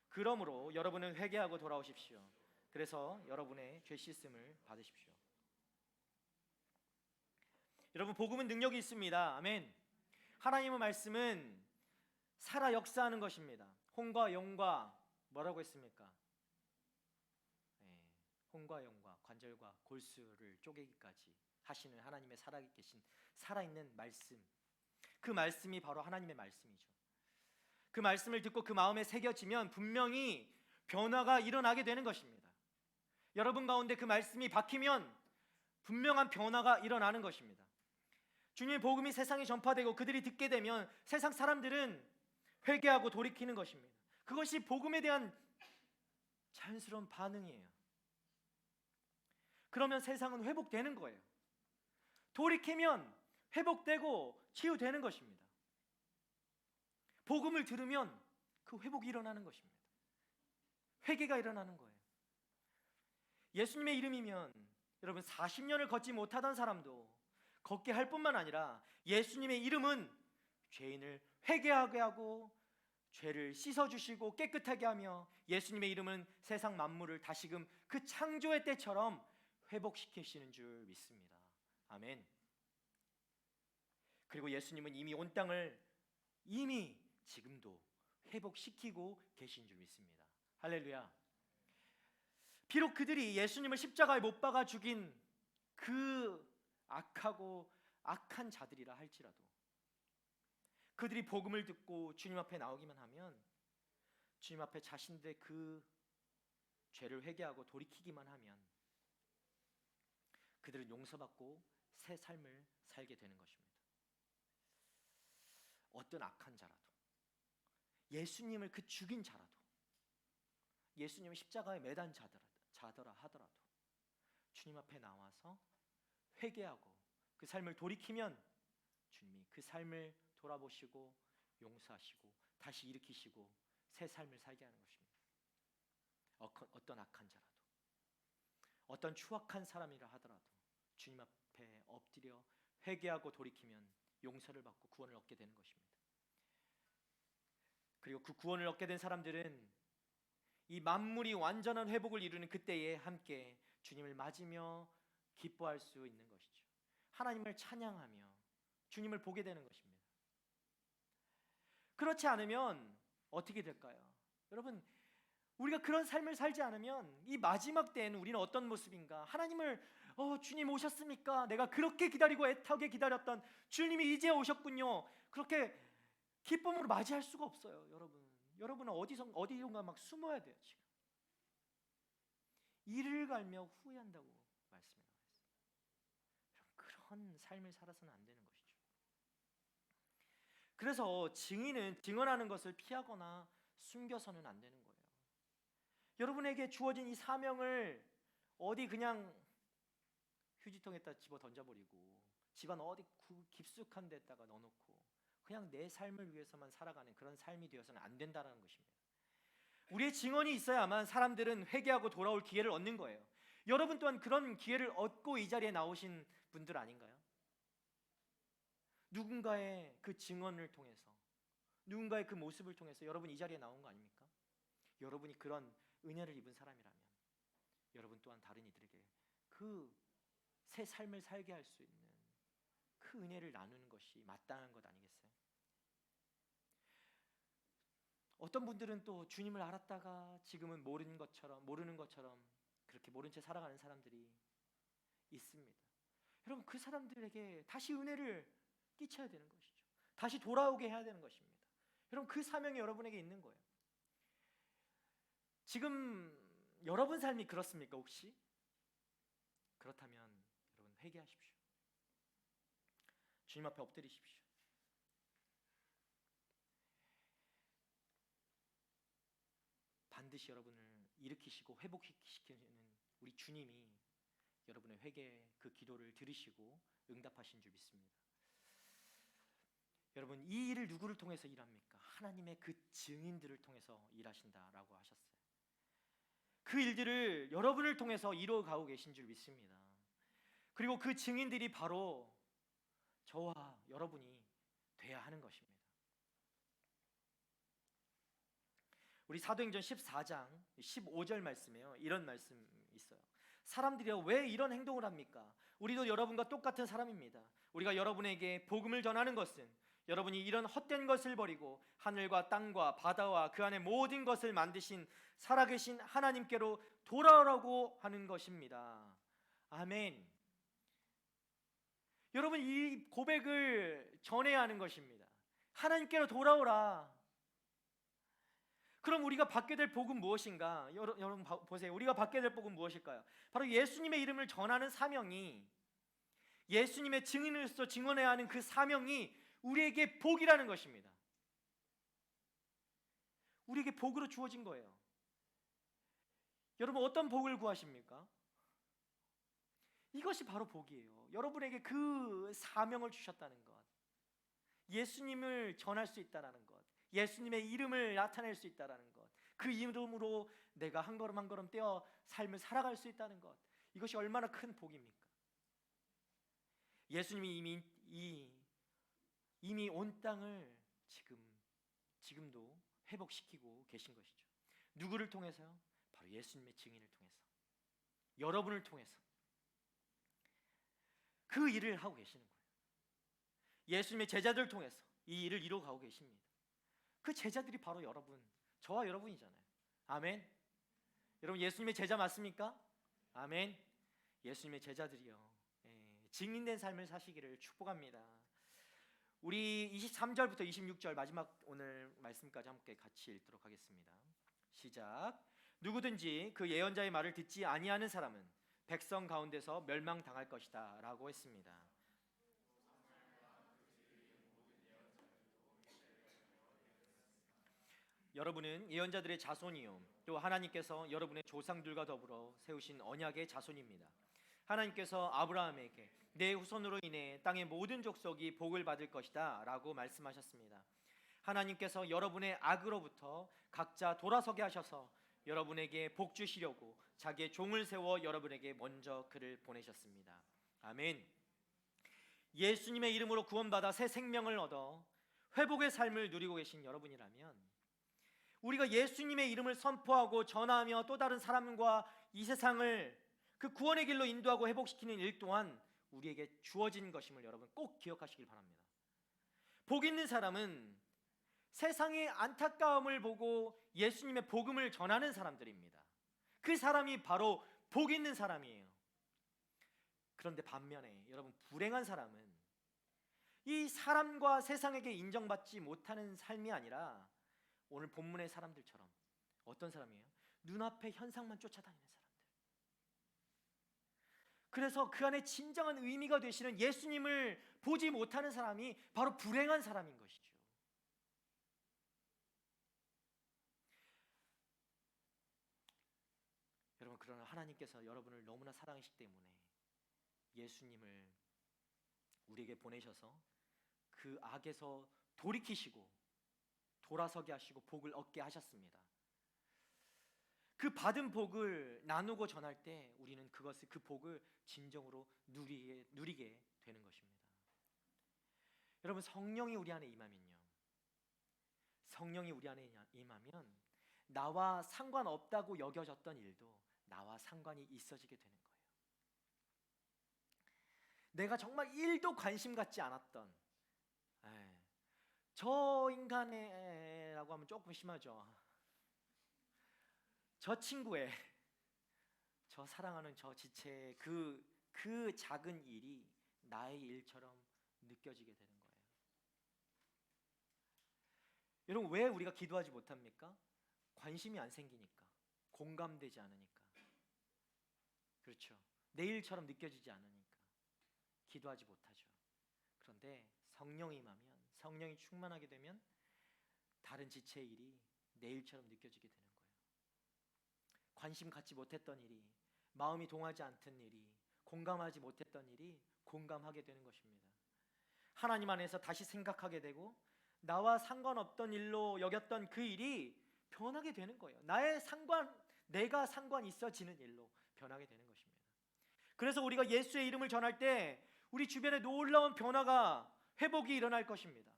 그러므로 여러분은 회개하고 돌아오십시오. 그래서 여러분의 죄 씻음을 받으십시오. 여러분, 복음은 능력이 있습니다. 아멘. 하나님의 말씀은 살아 역사하는 것입니다. 혼과 영과 뭐라고 했습니까? 혼과 영과 관절과 골수를 쪼개기까지 하시는 하나님의 살아계신 살아있는 말씀, 그 말씀이 바로 하나님의 말씀이죠. 그 말씀을 듣고 그 마음에 새겨지면 분명히 변화가 일어나게 되는 것입니다. 여러분 가운데 그 말씀이 박히면 분명한 변화가 일어나는 것입니다. 주님의 복음이 세상에 전파되고 그들이 듣게 되면 세상 사람들은 회개하고 돌이키는 것입니다. 그것이 복음에 대한 자연스러운 반응이에요. 그러면 세상은 회복되는 거예요. 돌이키면 회복되고 치유되는 것입니다. 복음을 들으면 그 회복이 일어나는 것입니다. 회개가 일어나는 거예요. 예수님의 이름이면 여러분 40년을 걷지 못하던 사람도 걷게 할 뿐만 아니라 예수님의 이름은 죄인을 회개하게 하고 죄를 씻어주시고 깨끗하게 하며, 예수님의 이름은 세상 만물을 다시금 그 창조의 때처럼 회복시키시는 줄 믿습니다. 아멘. 그리고 예수님은 이미 온 땅을 이미 지금도 회복시키고 계신 줄 믿습니다. 할렐루야. 비록 그들이 예수님을 십자가에 못 박아 죽인 그 악하고 악한 자들이라 할지라도 그들이 복음을 듣고 주님 앞에 나오기만 하면, 주님 앞에 자신들의 그 죄를 회개하고 돌이키기만 하면 그들은 용서받고 새 삶을 살게 되는 것입니다. 어떤 악한 자라도, 예수님을 그 죽인 자라도, 예수님을 십자가에 매단 자더라 하더라도 주님 앞에 나와서 회개하고 그 삶을 돌이키면 주님이 그 삶을 돌아보시고 용서하시고 다시 일으키시고 새 삶을 살게 하는 것입니다. 어떤 악한 자라도, 어떤 추악한 사람이라 하더라도 주님 앞에 엎드려 회개하고 돌이키면 용서를 받고 구원을 얻게 되는 것입니다. 그리고 그 구원을 얻게 된 사람들은 이 만물이 완전한 회복을 이루는 그때에 함께 주님을 맞으며 기뻐할 수 있는 것이죠. 하나님을 찬양하며 주님을 보게 되는 것입니다. 그렇지 않으면 어떻게 될까요? 여러분, 우리가 그런 삶을 살지 않으면 이 마지막 때에는 우리는 어떤 모습인가? 하나님을 주님 오셨습니까? 내가 그렇게 기다리고 애타게 기다렸던 주님이 이제 오셨군요. 그렇게 기쁨으로 맞이할 수가 없어요. 여러분은 어디선가 막 숨어야 돼요. 지금 이를 갈며 후회한다고 말씀해 나왔어요. 그런 삶을 살아서는 안 되는 것이죠. 그래서 증인은 증언하는 것을 피하거나 숨겨서는 안 되는 거예요. 여러분에게 주어진 이 사명을 어디 그냥 휴지통에다 집어 던져버리고 집안 어디 깊숙한 데다가 넣어놓고 그냥 내 삶을 위해서만 살아가는 그런 삶이 되어서는 안 된다는 것입니다. 우리의 증언이 있어야만 사람들은 회개하고 돌아올 기회를 얻는 거예요. 여러분 또한 그런 기회를 얻고 이 자리에 나오신 분들 아닌가요? 누군가의 그 증언을 통해서, 누군가의 그 모습을 통해서 여러분 이 자리에 나온 거 아닙니까? 여러분이 그런 은혜를 입은 사람이라면 여러분 또한 다른 이들에게 그 새 삶을 살게 할 수 있는 그 은혜를 나누는 것이 마땅한 것 아니겠어요? 어떤 분들은 또 주님을 알았다가 지금은 모르는 것처럼 그렇게 모른 채 살아가는 사람들이 있습니다. 여러분, 그 사람들에게 다시 은혜를 끼쳐야 되는 것이죠. 다시 돌아오게 해야 되는 것입니다. 여러분, 그 사명이 여러분에게 있는 거예요. 지금 여러분 삶이 그렇습니까 혹시? 그렇다면 여러분 회개하십시오. 주님 앞에 엎드리십시오. 반드시 여러분을 일으키시고 회복시키는 우리 주님이 여러분의 회개 그 기도를 들으시고 응답하신 줄 믿습니다. 여러분, 이 일을 누구를 통해서 일합니까? 하나님의 그 증인들을 통해서 일하신다라고 하셨어요. 그 일들을 여러분을 통해서 이루어가고 계신 줄 믿습니다. 그리고 그 증인들이 바로 저와 여러분이 돼야 하는 것입니다. 우리 사도행전 14장 15절 말씀에요, 이런 말씀이 있어요. 사람들이여 왜 이런 행동을 합니까? 우리도 여러분과 똑같은 사람입니다. 우리가 여러분에게 복음을 전하는 것은 여러분이 이런 헛된 것을 버리고 하늘과 땅과 바다와 그 안에 모든 것을 만드신 살아계신 하나님께로 돌아오라고 하는 것입니다. 아멘. 여러분, 이 고백을 전해야 하는 것입니다. 하나님께로 돌아오라. 그럼 우리가 받게 될 복은 무엇인가? 여러분 보세요. 우리가 받게 될 복은 무엇일까요? 바로 예수님의 이름을 전하는 사명이, 예수님의 증인으로서 증언해야 하는 그 사명이 우리에게 복이라는 것입니다. 우리에게 복으로 주어진 거예요. 여러분, 어떤 복을 구하십니까? 이것이 바로 복이에요. 여러분에게 그 사명을 주셨다는 것, 예수님을 전할 수 있다는 것, 예수님의 이름을 나타낼 수 있다는 것, 그 이름으로 내가 한 걸음 한 걸음 떼어 삶을 살아갈 수 있다는 것, 이것이 얼마나 큰 복입니까? 예수님이 이미 온 땅을 지금도 회복시키고 계신 것이죠. 누구를 통해서요? 바로 예수님의 증인을 통해서, 여러분을 통해서 그 일을 하고 계시는 거예요. 예수님의 제자들을 통해서 이 일을 이루어가고 계십니다. 그 제자들이 바로 여러분, 저와 여러분이잖아요. 아멘. 여러분, 예수님의 제자 맞습니까? 아멘. 예수님의 제자들이요, 증인된 삶을 사시기를 축복합니다. 우리 23절부터 26절 마지막 오늘 말씀까지 함께 같이 읽도록 하겠습니다. 시작. 누구든지 그 예언자의 말을 듣지 아니하는 사람은 백성 가운데서 멸망당할 것이다 라고 했습니다. 여러분은 예언자들의 자손이요 또 하나님께서 여러분의 조상들과 더불어 세우신 언약의 자손입니다. 하나님께서 아브라함에게 내 후손으로 인해 땅의 모든 족속이 복을 받을 것이다 라고 말씀하셨습니다. 하나님께서 여러분의 악으로부터 각자 돌아서게 하셔서 여러분에게 복 주시려고 자기의 종을 세워 여러분에게 먼저 그를 보내셨습니다. 아멘. 예수님의 이름으로 구원받아 새 생명을 얻어 회복의 삶을 누리고 계신 여러분이라면 우리가 예수님의 이름을 선포하고 전하며 또 다른 사람과 이 세상을 그 구원의 길로 인도하고 회복시키는 일 또한 우리에게 주어진 것임을 여러분 꼭 기억하시길 바랍니다. 복 있는 사람은 세상의 안타까움을 보고 예수님의 복음을 전하는 사람들입니다. 그 사람이 바로 복 있는 사람이에요. 그런데 반면에 여러분 불행한 사람은 이 사람과 세상에게 인정받지 못하는 삶이 아니라 오늘 본문의 사람들처럼 어떤 사람이에요? 눈앞의 현상만 쫓아다니는 사람들. 그래서 그 안에 진정한 의미가 되시는 예수님을 보지 못하는 사람이 바로 불행한 사람인 것이죠. 여러분 그러나 하나님께서 여러분을 너무나 사랑하시기 때문에 예수님을 우리에게 보내셔서 그 악에서 돌이키시고 돌아서게 하시고 복을 얻게 하셨습니다. 그 받은 복을 나누고 전할 때 우리는 그 복을 진정으로 누리게 되는 것입니다. 여러분 성령이 우리 안에 임하면요, 성령이 우리 안에 임하면 나와 상관없다고 여겨졌던 일도 나와 상관이 있어지게 되는 거예요. 내가 정말 1도 관심 갖지 않았던 저 인간의라고 하면 조금 심하죠. 저 친구의, 저 사랑하는 저 지체의 그 작은 일이 나의 일처럼 느껴지게 되는 거예요. 여러분 왜 우리가 기도하지 못합니까? 관심이 안 생기니까, 공감되지 않으니까. 그렇죠. 내 일처럼 느껴지지 않으니까 기도하지 못하죠. 그런데 성령이 임하면, 성령이 충만하게 되면 다른 지체의 일이 내 일처럼 느껴지게 되는 거예요. 관심 갖지 못했던 일이, 마음이 동하지 않던 일이, 공감하지 못했던 일이 공감하게 되는 것입니다. 하나님 안에서 다시 생각하게 되고 나와 상관없던 일로 여겼던 그 일이 변하게 되는 거예요. 내가 상관 있어지는 일로 변하게 되는 것입니다. 그래서 우리가 예수의 이름을 전할 때 우리 주변에 놀라운 변화가, 회복이 일어날 것입니다.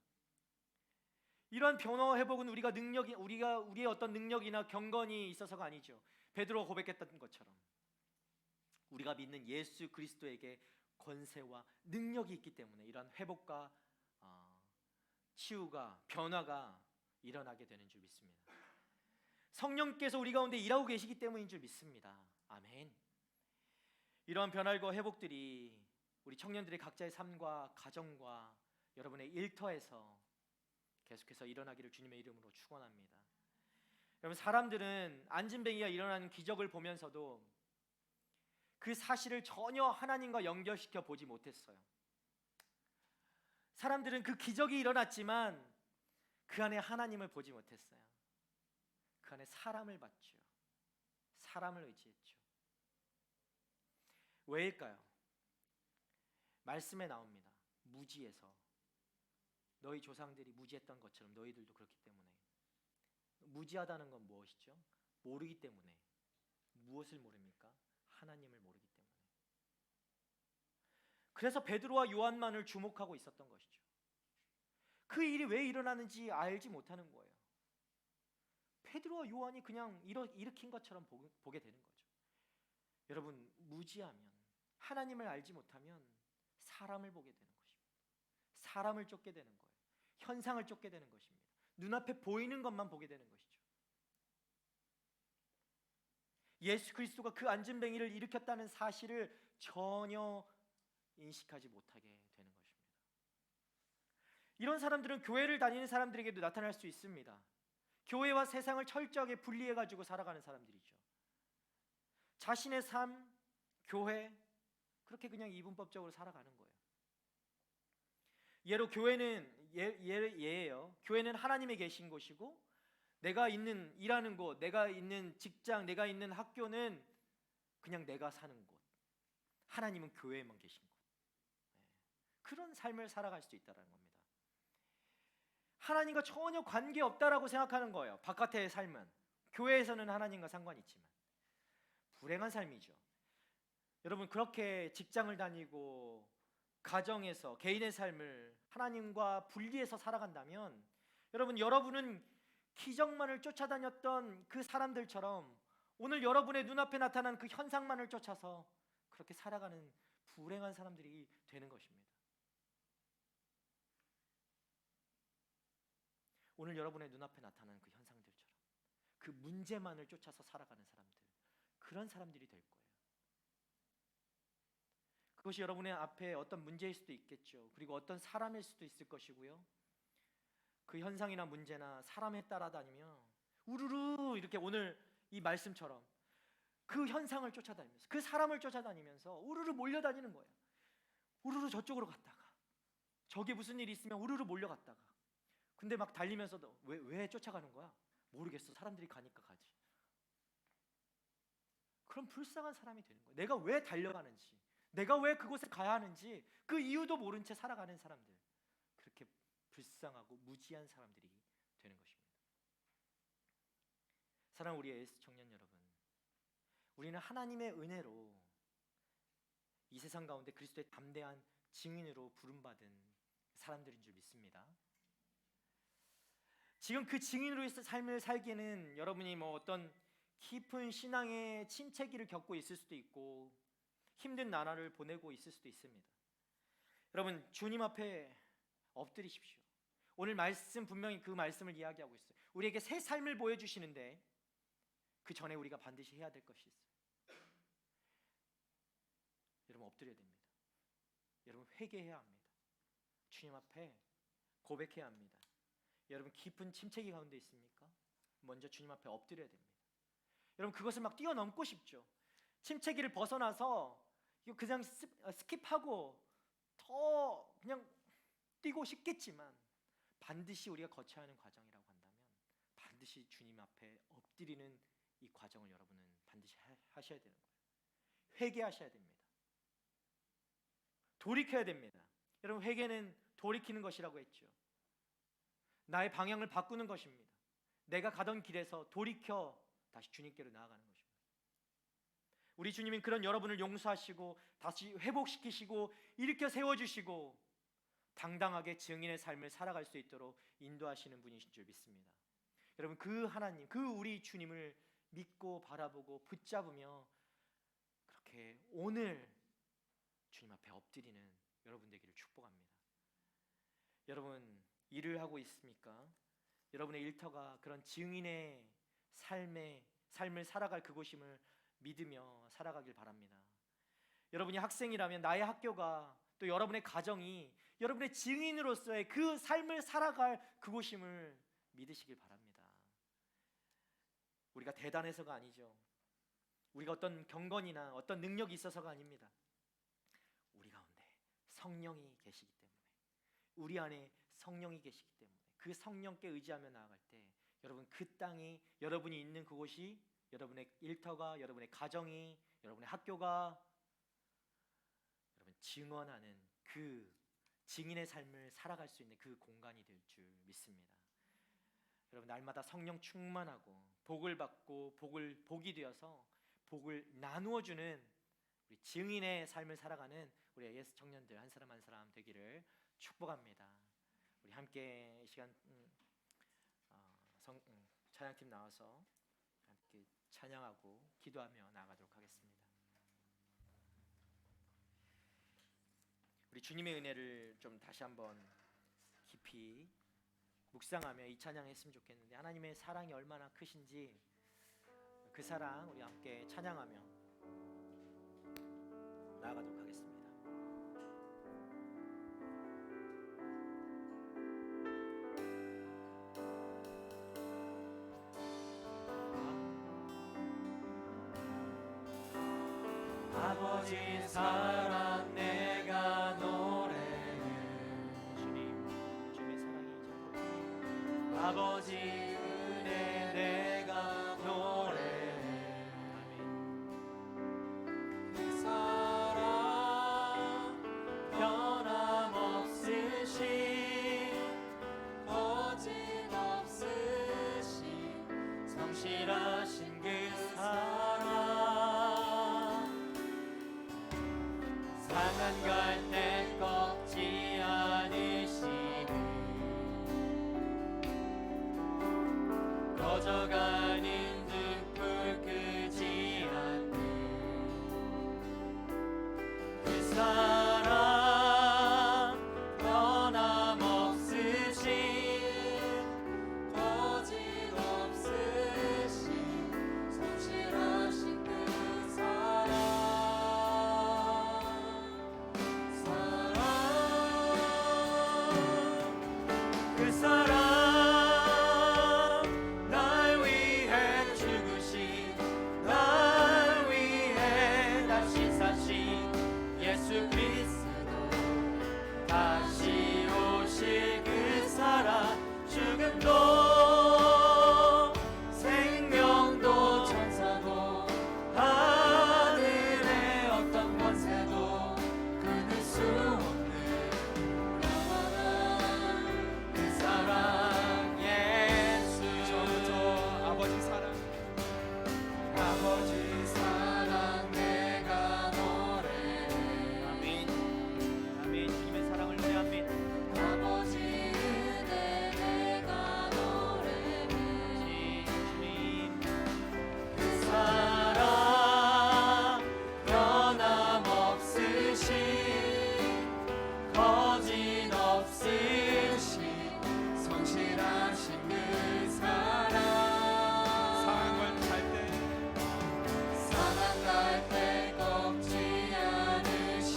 이러한 변화와 회복은 우리의 어떤 능력이나 경건이 있어서가 아니죠. 베드로가 고백했던 것처럼 우리가 믿는 예수 그리스도에게 권세와 능력이 있기 때문에 이러한 회복과 치유가, 변화가 일어나게 되는 줄 믿습니다. 성령께서 우리 가운데 일하고 계시기 때문인 줄 믿습니다. 아멘. 이러한 변화과 회복들이 우리 청년들의 각자의 삶과 가정과 여러분의 일터에서 계속해서 일어나기를 주님의 이름으로 축원합니다. 여러분 사람들은 안진뱅이가 일어나는 기적을 보면서도 그 사실을 전혀 하나님과 연결시켜 보지 못했어요. 사람들은 그 기적이 일어났지만 그 안에 하나님을 보지 못했어요. 그 안에 사람을 봤죠. 사람을 의지했죠. 왜일까요? 말씀에 나옵니다. 무지해서. 너희 조상들이 무지했던 것처럼 너희들도 그렇기 때문에. 무지하다는 건 무엇이죠? 모르기 때문에. 무엇을 모릅니까? 하나님을 모르기 때문에. 그래서 베드로와 요한만을 주목하고 있었던 것이죠. 그 일이 왜 일어나는지 알지 못하는 거예요. 베드로와 요한이 그냥 일으킨 것처럼 보게 되는 거죠. 여러분 무지하면, 하나님을 알지 못하면 사람을 보게 되는 것입니다. 사람을 쫓게 되는 거예요. 현상을 쫓게 되는 것입니다. 눈앞에 보이는 것만 보게 되는 것이죠. 예수 그리스도가 그 안진뱅이를 일으켰다는 사실을 전혀 인식하지 못하게 되는 것입니다. 이런 사람들은 교회를 다니는 사람들에게도 나타날 수 있습니다. 교회와 세상을 철저하게 분리해 가지고 살아가는 사람들이죠. 자신의 삶, 교회 그렇게 그냥 이분법적으로 살아가는 거예요. 예로 교회는 예예요. 교회는 하나님의 계신 곳이고 내가 있는 일하는 곳, 내가 있는 직장, 내가 있는 학교는 그냥 내가 사는 곳. 하나님은 교회에만 계신 곳. 그런 삶을 살아갈 수 있다는 겁니다. 하나님과 전혀 관계없다라고 생각하는 거예요. 바깥의 삶은. 교회에서는 하나님과 상관이 있지만 불행한 삶이죠. 여러분 그렇게 직장을 다니고 가정에서 개인의 삶을 하나님과 분리해서 살아간다면 여러분은 기적만을 쫓아다녔던 그 사람들처럼 오늘 여러분의 눈앞에 나타난 그 현상만을 쫓아서 그렇게 살아가는 불행한 사람들이 되는 것입니다. 오늘 여러분의 눈앞에 나타나는 그 현상들처럼 그 문제만을 쫓아서 살아가는 사람들, 그런 사람들이 될 거예요. 그것이 여러분의 앞에 어떤 문제일 수도 있겠죠. 그리고 어떤 사람일 수도 있을 것이고요. 그 현상이나 문제나 사람에 따라다니며 우르르 이렇게 오늘 이 말씀처럼 그 현상을 쫓아다니면서 그 사람을 쫓아다니면서 우르르 몰려다니는 거예요. 우르르 저쪽으로 갔다가 저기 무슨 일이 있으면 우르르 몰려갔다가 근데 막 달리면서도 왜 쫓아가는 거야? 모르겠어. 사람들이 가니까 가지. 그럼 불쌍한 사람이 되는 거예요. 내가 왜 달려가는지, 내가 왜 그곳에 가야 하는지 그 이유도 모른 채 살아가는 사람들, 그렇게 불쌍하고 무지한 사람들이 되는 것입니다. 사랑하는 우리 AS 청년 여러분, 우리는 하나님의 은혜로 이 세상 가운데 그리스도의 담대한 증인으로 부름받은 사람들인 줄 믿습니다. 지금 그 증인으로서 삶을 살기에는 여러분이 어떤 깊은 신앙의 침체기를 겪고 있을 수도 있고 힘든 나날을 보내고 있을 수도 있습니다. 여러분 주님 앞에 엎드리십시오. 오늘 말씀 분명히 그 말씀을 이야기하고 있어요. 우리에게 새 삶을 보여주시는데 그 전에 우리가 반드시 해야 될 것이 있어요. 여러분 엎드려야 됩니다. 여러분 회개해야 합니다. 주님 앞에 고백해야 합니다. 여러분 깊은 침체기 가운데 있습니까? 먼저 주님 앞에 엎드려야 됩니다. 여러분 그것을 막 뛰어넘고 싶죠. 침체기를 벗어나서 이거 그냥 스킵하고 더 그냥 뛰고 싶겠지만 반드시 우리가 거쳐야 하는 과정이라고 한다면 반드시 주님 앞에 엎드리는 이 과정을 여러분은 반드시 하셔야 되는 거예요. 회개하셔야 됩니다. 돌이켜야 됩니다. 여러분 회개는 돌이키는 것이라고 했죠. 나의 방향을 바꾸는 것입니다. 내가 가던 길에서 돌이켜 다시 주님께로 나아가는 것입니다. 우리 주님은 그런 여러분을 용서하시고 다시 회복시키시고 일으켜 세워주시고 당당하게 증인의 삶을 살아갈 수 있도록 인도하시는 분이신 줄 믿습니다. 여러분 그 하나님, 그 우리 주님을 믿고 바라보고 붙잡으며 그렇게 오늘 주님 앞에 엎드리는 여러분 되기를 축복합니다. 여러분 일을 하고 있습니까? 여러분의 일터가 그런 증인의 삶을 살아갈 그곳임을 믿으며 살아가길 바랍니다. 여러분이 학생이라면 나의 학교가 또 여러분의 가정이 여러분의 증인으로서의 그 삶을 살아갈 그곳임을 믿으시길 바랍니다. 우리가 대단해서가 아니죠. 우리가 어떤 경건이나 어떤 능력이 있어서가 아닙니다. 우리 가운데 성령이 계시기 때문에, 우리 안에 성령이 계시기 때문에 그 성령께 의지하며 나아갈 때 여러분 그 땅이, 여러분이 있는 그곳이, 여러분의 일터가, 여러분의 가정이, 여러분의 학교가 여러분 증언하는 그 증인의 삶을 살아갈 수 있는 그 공간이 될 줄 믿습니다. 여러분 날마다 성령 충만하고 복을 받고 복이 되어서 복을 나누어 주는 우리 증인의 삶을 살아가는 우리 AS 청년들 한 사람 한 사람 되기를 축복합니다. 우리 함께 이 시간 찬양팀 나와서 함께 찬양하고 기도하며 나아가도록 하겠습니다. 우리 주님의 은혜를 좀 다시 한번 깊이 묵상하며 이 찬양했으면 좋겠는데, 하나님의 사랑이 얼마나 크신지 그 사랑 우리 함께 찬양하며 나아가도록 하겠습니다. 아버지 사랑 내가 노래해. 주님의 사랑이 이제 아버지 은혜 내가 노래해. 그 사랑 변함없으신 거짓없으신 성실하신 그 사랑 상한 갈대 꺾지 않으시는 꺼져가는 등불 끄지 않는 그 사랑 변함없으신 거짓없으신 성실하신 그 사랑 그 사랑 날 위해 죽으신 날 위해 다시 사신 예수 그리스도 다시 오실 그 사랑 죽음도 생명도 천사도 하늘의 어떤 권세도 끊을 수 없는 그 사랑 예수 처음부터 아버지 사랑 아버지 사랑 내가 노래해. 아멘. 아멘. 주님의 사랑을 노래합니다. 아버지 은혜 내가 노래해 주님 그 사랑 변함없으신 거짓없으신 성실하신 그 사랑 상한 걸할때 상한 갈대 꺾지 않으신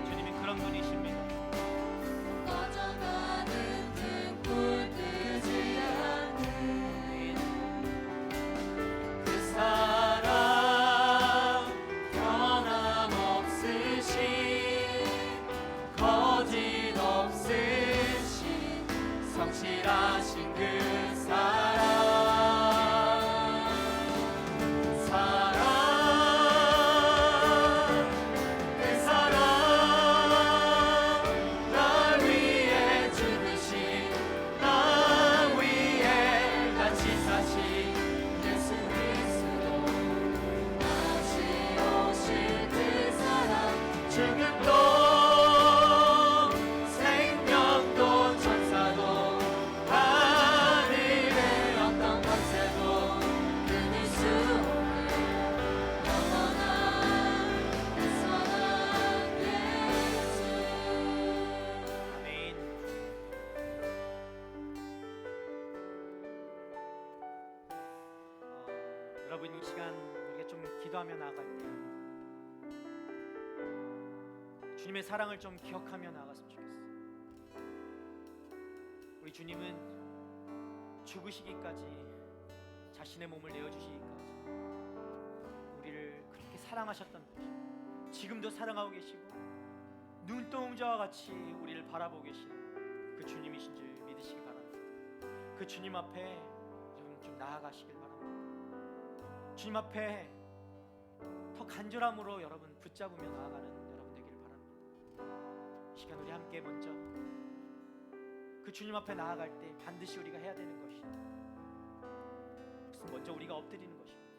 주님이 그런 분이십니다. 꺼져가는 등불 끄지 않는 그 사랑 변함없으신 거짓없으신 성실하신 그 사랑 그 사랑 날 위해 죽으신 날 위해 같이 사신 예수 그리스도 다시 오실 그 사랑 죽음도 생명도 천사도 하늘의 어떤 권세도 끊을 수 없는 영원한 그 사랑 예수 아멘. 여러분 이 시간 우리가 좀 기도하며 나아갈 때 주님의 사랑을 좀 기억하며 나아갔으면 좋겠어. 우리 주님은 죽으시기까지 자신의 몸을 내어주시기까지 우리를 그렇게 사랑하셨던 분이시고 지금도 사랑하고 계시고 눈동자와 같이 우리를 바라보고 계시는 그 주님이신 줄 믿으시기 바랍니다. 그 주님 앞에 좀 나아가시길 바랍니다. 주님 앞에 더 간절함으로 여러분 붙잡으며 나아가는 여러분 되기를 바랍니다. 이 시간 우리 함께 먼저 그 주님 앞에 나아갈 때 반드시 우리가 해야 되는 것이 먼저 우리가 엎드리는 것입니다.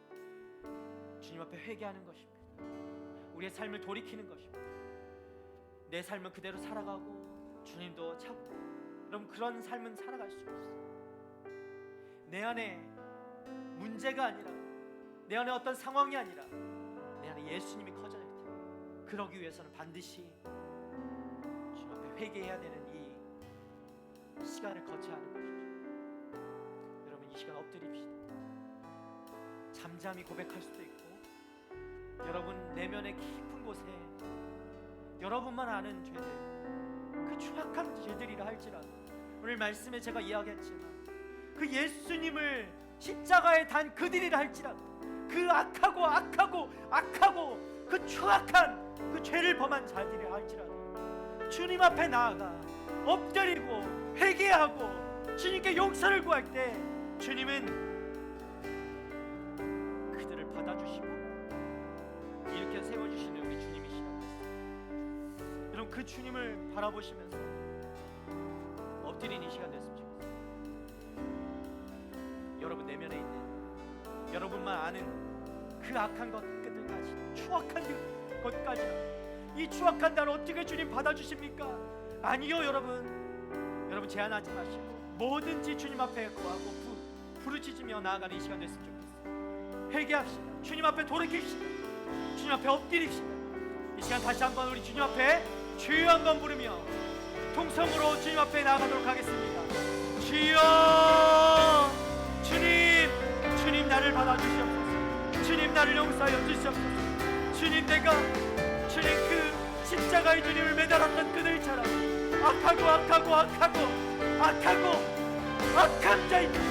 주님 앞에 회개하는 것입니다. 우리의 삶을 돌이키는 것입니다. 내 삶은 그대로 살아가고 주님도 찾고 여러분 그런 삶은 살아갈 수 없어요. 내 안에 문제가 아니라 내 안에 어떤 상황이 아니라 내 안에 예수님이 커져야 돼. 그러기 위해서는 반드시 주님 앞에 회개해야 되는 이 시간을 거쳐야 하는 것이죠. 여러분 이 시간 엎드립시다. 잠잠히 고백할 수도 있고 여러분 내면의 깊은 곳에 여러분만 아는 죄들 그 추악한 죄들이라 할지라도 오늘 말씀에 제가 이야기했지만 그 예수님을 십자가에 단 그들이라 할지라도 그 악하고 그 추악한 그 죄를 범한 자들이 할지라도 주님 앞에 나아가 엎드리고 회개하고 주님께 용서를 구할 때 주님은 그들을 받아주시고 일으켜 세워주시는 우리 주님이시라고 했어요. 여러분, 그 주님을 바라보시면서 엎드린 이 시간 됐으면 좋겠어요. 여러분 내면에 있는 여러분만 아는 그 악한 것들까지, 추악한 것까지, 이 추악한 날 어떻게 주님 받아주십니까? 아니요, 여러분 제한하지 마시고 뭐든지 주님 앞에 구하고 부르짖으며 나아가는 이 시간 됐으면 좋겠어요. 회개합시다. 주님 앞에 돌이킵시다. 주님 앞에 엎드립시다. 이 시간 다시 한번 우리 주님 앞에 주여 한번 부르며 통성으로 주님 앞에 나아가도록 하겠습니다. 주여, 주님 나를 받아주시옵소서. 주님 나를 용서하여 주시옵소서. 주님, 내가 주님 그 십자가의 주님을 매달았던 그들처럼 악한 자입니다.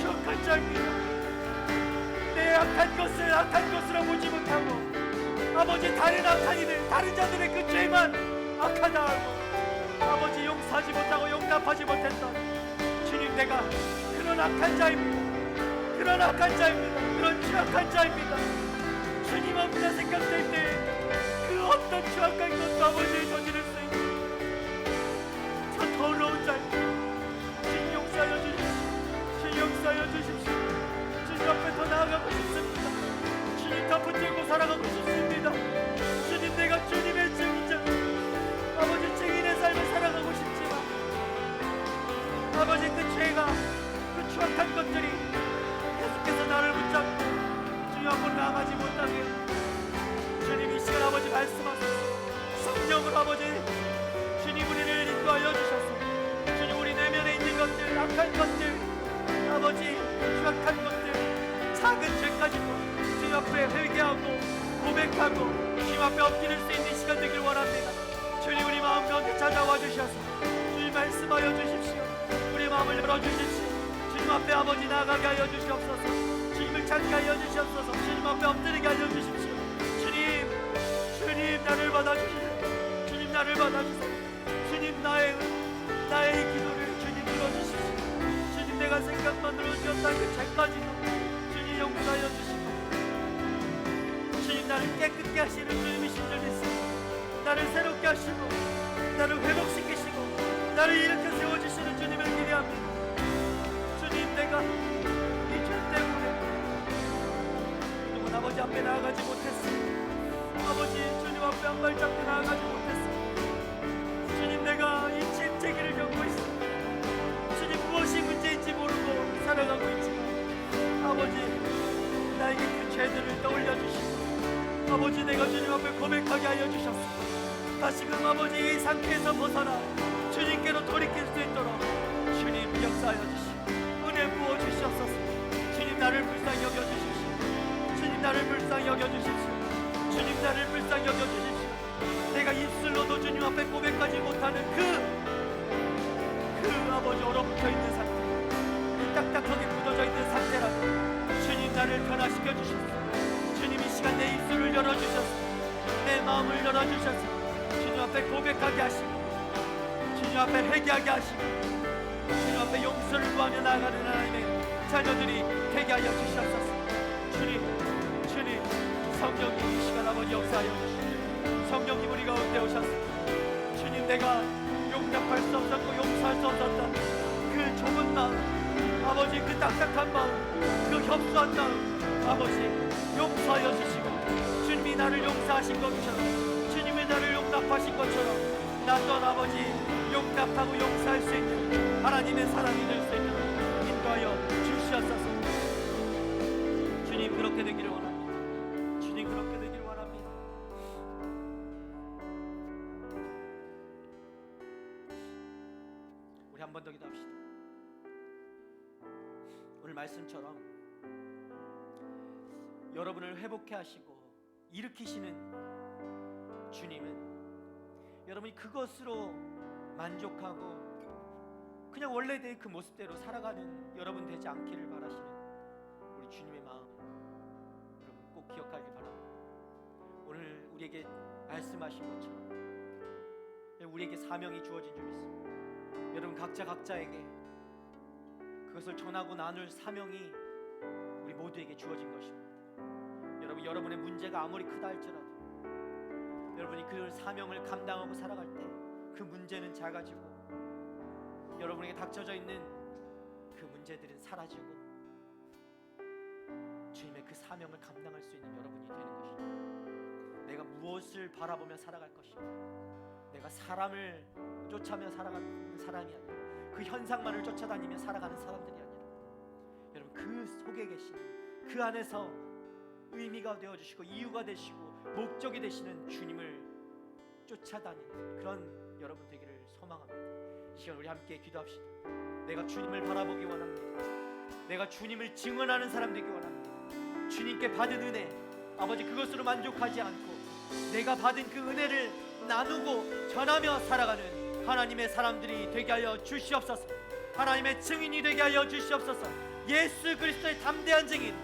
추악한 자입니다. 내 악한 것으로 보지 못하고 아버지 다른 악한 이들, 다른 자들의 그 죄만 악하다 하고 아버지 용서하지 못하고 용납하지 못했던 주님, 내가 그런 악한 자입니다. 그런 추악한 자입니다. 주님 없다 생각될 때 그 어떤 추악한 것도 아버지를 저지를 수 있는 저 더러운 자입니다. 주님 용서하여 주십시오. 주님 앞에 더 나아가고 싶습니다. 주님 더 붙들고 살아가고 싶습니다. 주님, 내가 주님의 증인자, 아버지 증인의 삶을 살아가고 싶지만 아버지 그 죄가, 그 추악한 것들이 계속해서 나를 붙잡고 주님 앞으로 나아가지 못하게 주님 이 시간 아버지 말씀하소서. 성령으로 아버지 주님 우리를 인도하여 주셔서 주님 우리 내면에 있는 것들, 악한 것들, 아버지 추악한 것들, 작은 죄까지도 주님 앞에 회개하고 고백하고 주님 앞에 엎드릴 수 있는 시간 되길 원합니다. 주님 우리 마음 가운데 찾아와 주셔서 주님 말씀하여 주십시오. 우리 마음을 열어주십시오. 주님 앞에 아버지 나아가게 하여 주시옵소서. 주님을 찾게 하여 주시옵소서. 주님 앞에 엎드리게 하여 주십시오. 주님 나를 받아주시오. 주님 나를 받아주세요. 주님 나의 기도를 주님 들어주십시오. 주님 내가 생각만으로 지었던 그 죄까지도 주님 용서하여 주시고 주님 나를 깨끗게 하시는 주님이신 줄 믿습니다. 나를 새롭게 하시고 나를 회복시키시고 나를 일으켜 세워주시는 주님을 기대합니다. 주님, 내가 이 죄 때문에 그동안 아버지 앞에 나아가지 못했습니다. 아버지 주님 앞에 한 발짝도 나아가지 못했습니다. 주님, 내가 이 침체기를 겪고 있습니다. 주님, 무엇이 문제인지 모르고 살아가고 있지만 아버지 나에게 그 죄들을 떠올려 주시고 아버지 내가 주님 앞에 고백하게 하여 주셨습니다. 다시금 아버지 이 상태에서 벗어나 주님께로 돌이킬 수 있도록 주님 역사하여 주시고 은혜 부어 주시옵소서. 주님 나를 불쌍히 여겨 주십시오. 주님 나를 불쌍히 여겨 주십시오. 주님 나를 불쌍히 여겨 주십시오. 내가 입술로도 주님 앞에 고백하지 못하는 그 아버지 얼어붙어 있는 상태, 그 딱딱하게 굳어져 있는 상태라도 주님 나를 변화시켜 주십시오. 주님 이 시간 내 입술을 열어주셔서 내 마음을 열어주셔서 주님 앞에 고백하게 하시고 주님 앞에 회개하게 하시고 주님 앞에 용서를 구하며 나아가는 하나님의 자녀들이 되게 하여 주시옵소서. 주님 성령님 이 시간 아버지 역사하여 주시옵소서. 성령님 우리 가운데 오셨습니다. 주님, 내가 용납할 수 없었고 용서할 수 없었던 그 좁은 마음, 아버지 그 딱딱한 마음, 그 협소한 마음 아버지 용서하여 주시고 주님이 나를 용서하신 것처럼 주님이 나를 용납하신 것처럼 나 또한 아버지 용납하고 용서할 수 있는 하나님의 사람이 될 수 있도록 인도하여 주시옵소서. 주님 그렇게 되기를 원합니다. 주님 그렇게 되기를 원합니다. 우리 한 번 더 기도합시다. 오늘 말씀처럼 여러분을 회복해 하시고 일으키시는 주님은 여러분이 그것으로 만족하고 그냥 원래대로 그 모습대로 살아가는 여러분 되지 않기를 바라시는 우리 주님의 마음, 우리에게 말씀하신 것처럼 우리에게 사명이 주어진 줄 믿습니다. 여러분 각자에게 그것을 전하고 나눌 사명이 우리 모두에게 주어진 것입니다. 여러분, 여러분의 문제가 아무리 크다 할지라도 여러분이 그 사명을 감당하고 살아갈 때 그 문제는 작아지고 여러분에게 닥쳐져 있는 그 문제들은 사라지고 주님의 그 사명을 감당할 수 있는 여러분이 되는 것입니다. 내가 무엇을 바라보며 살아갈 것인가, 내가 사람을 쫓아며 살아가는 사람이 아니라 그 현상만을 쫓아다니며 살아가는 사람들이 아니라 여러분 그 속에 계시는, 그 안에서 의미가 되어주시고 이유가 되시고 목적이 되시는 주님을 쫓아다니는 그런 여러분 되기를 소망합니다. 이 시간 우리 함께 기도합시다. 내가 주님을 바라보기 원합니다. 내가 주님을 증언하는 사람 되기 원합니다. 주님께 받은 은혜, 아버지 그것으로 만족하지 않고 내가 받은 그 은혜를 나누고 전하며 살아가는 하나님의 사람들이 되게 하여 주시옵소서. 하나님의 증인이 되게 하여 주시옵소서. 예수 그리스도의 담대한 증인,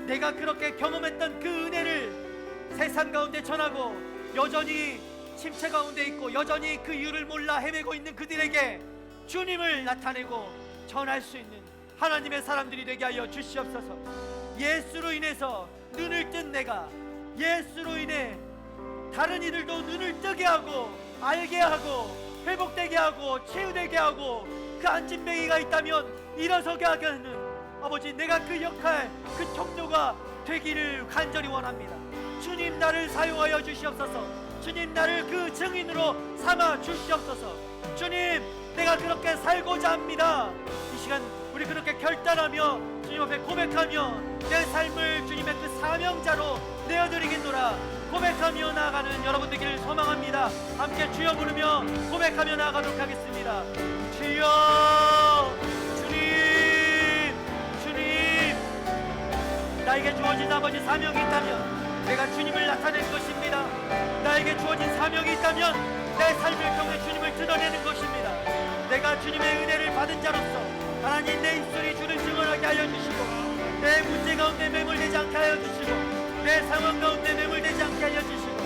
내가 그렇게 경험했던 그 은혜를 세상 가운데 전하고 여전히 침체 가운데 있고 여전히 그 이유를 몰라 헤매고 있는 그들에게 주님을 나타내고 전할 수 있는 하나님의 사람들이 되게 하여 주시옵소서. 예수로 인해서 눈을 뜬 내가, 예수로 인해 다른 이들도 눈을 뜨게 하고 알게 하고 회복되게 하고 치유되게 하고 그 안진뱅이가 있다면 일어서게 하는 아버지, 내가 그 역할, 그 척도가 되기를 간절히 원합니다. 주님 나를 사용하여 주시옵소서. 주님 나를 그 증인으로 삼아 주시옵소서. 주님 내가 그렇게 살고자 합니다. 이 시간 우리 그렇게 결단하며 주님 앞에 고백하며 내 삶을 주님의 그 사명자로 내어드리겠노라 고백하며 나아가는 여러분 되기를 소망합니다. 함께 주여 부르며 고백하며 나아가도록 하겠습니다. 주여, 주님 나에게 주어진 아버지 사명이 있다면 내가 주님을 나타낼 것입니다. 나에게 주어진 사명이 있다면 내 삶을 통해 주님을 드러내는 것입니다. 내가 주님의 은혜를 받은 자로서 하나님 내 입술이 주를 증언하게 하여 주시고 내 문제 가운데 매몰되지 않게 하여 주시고 내 상황 가운데 매몰되지 않게 하여 주시고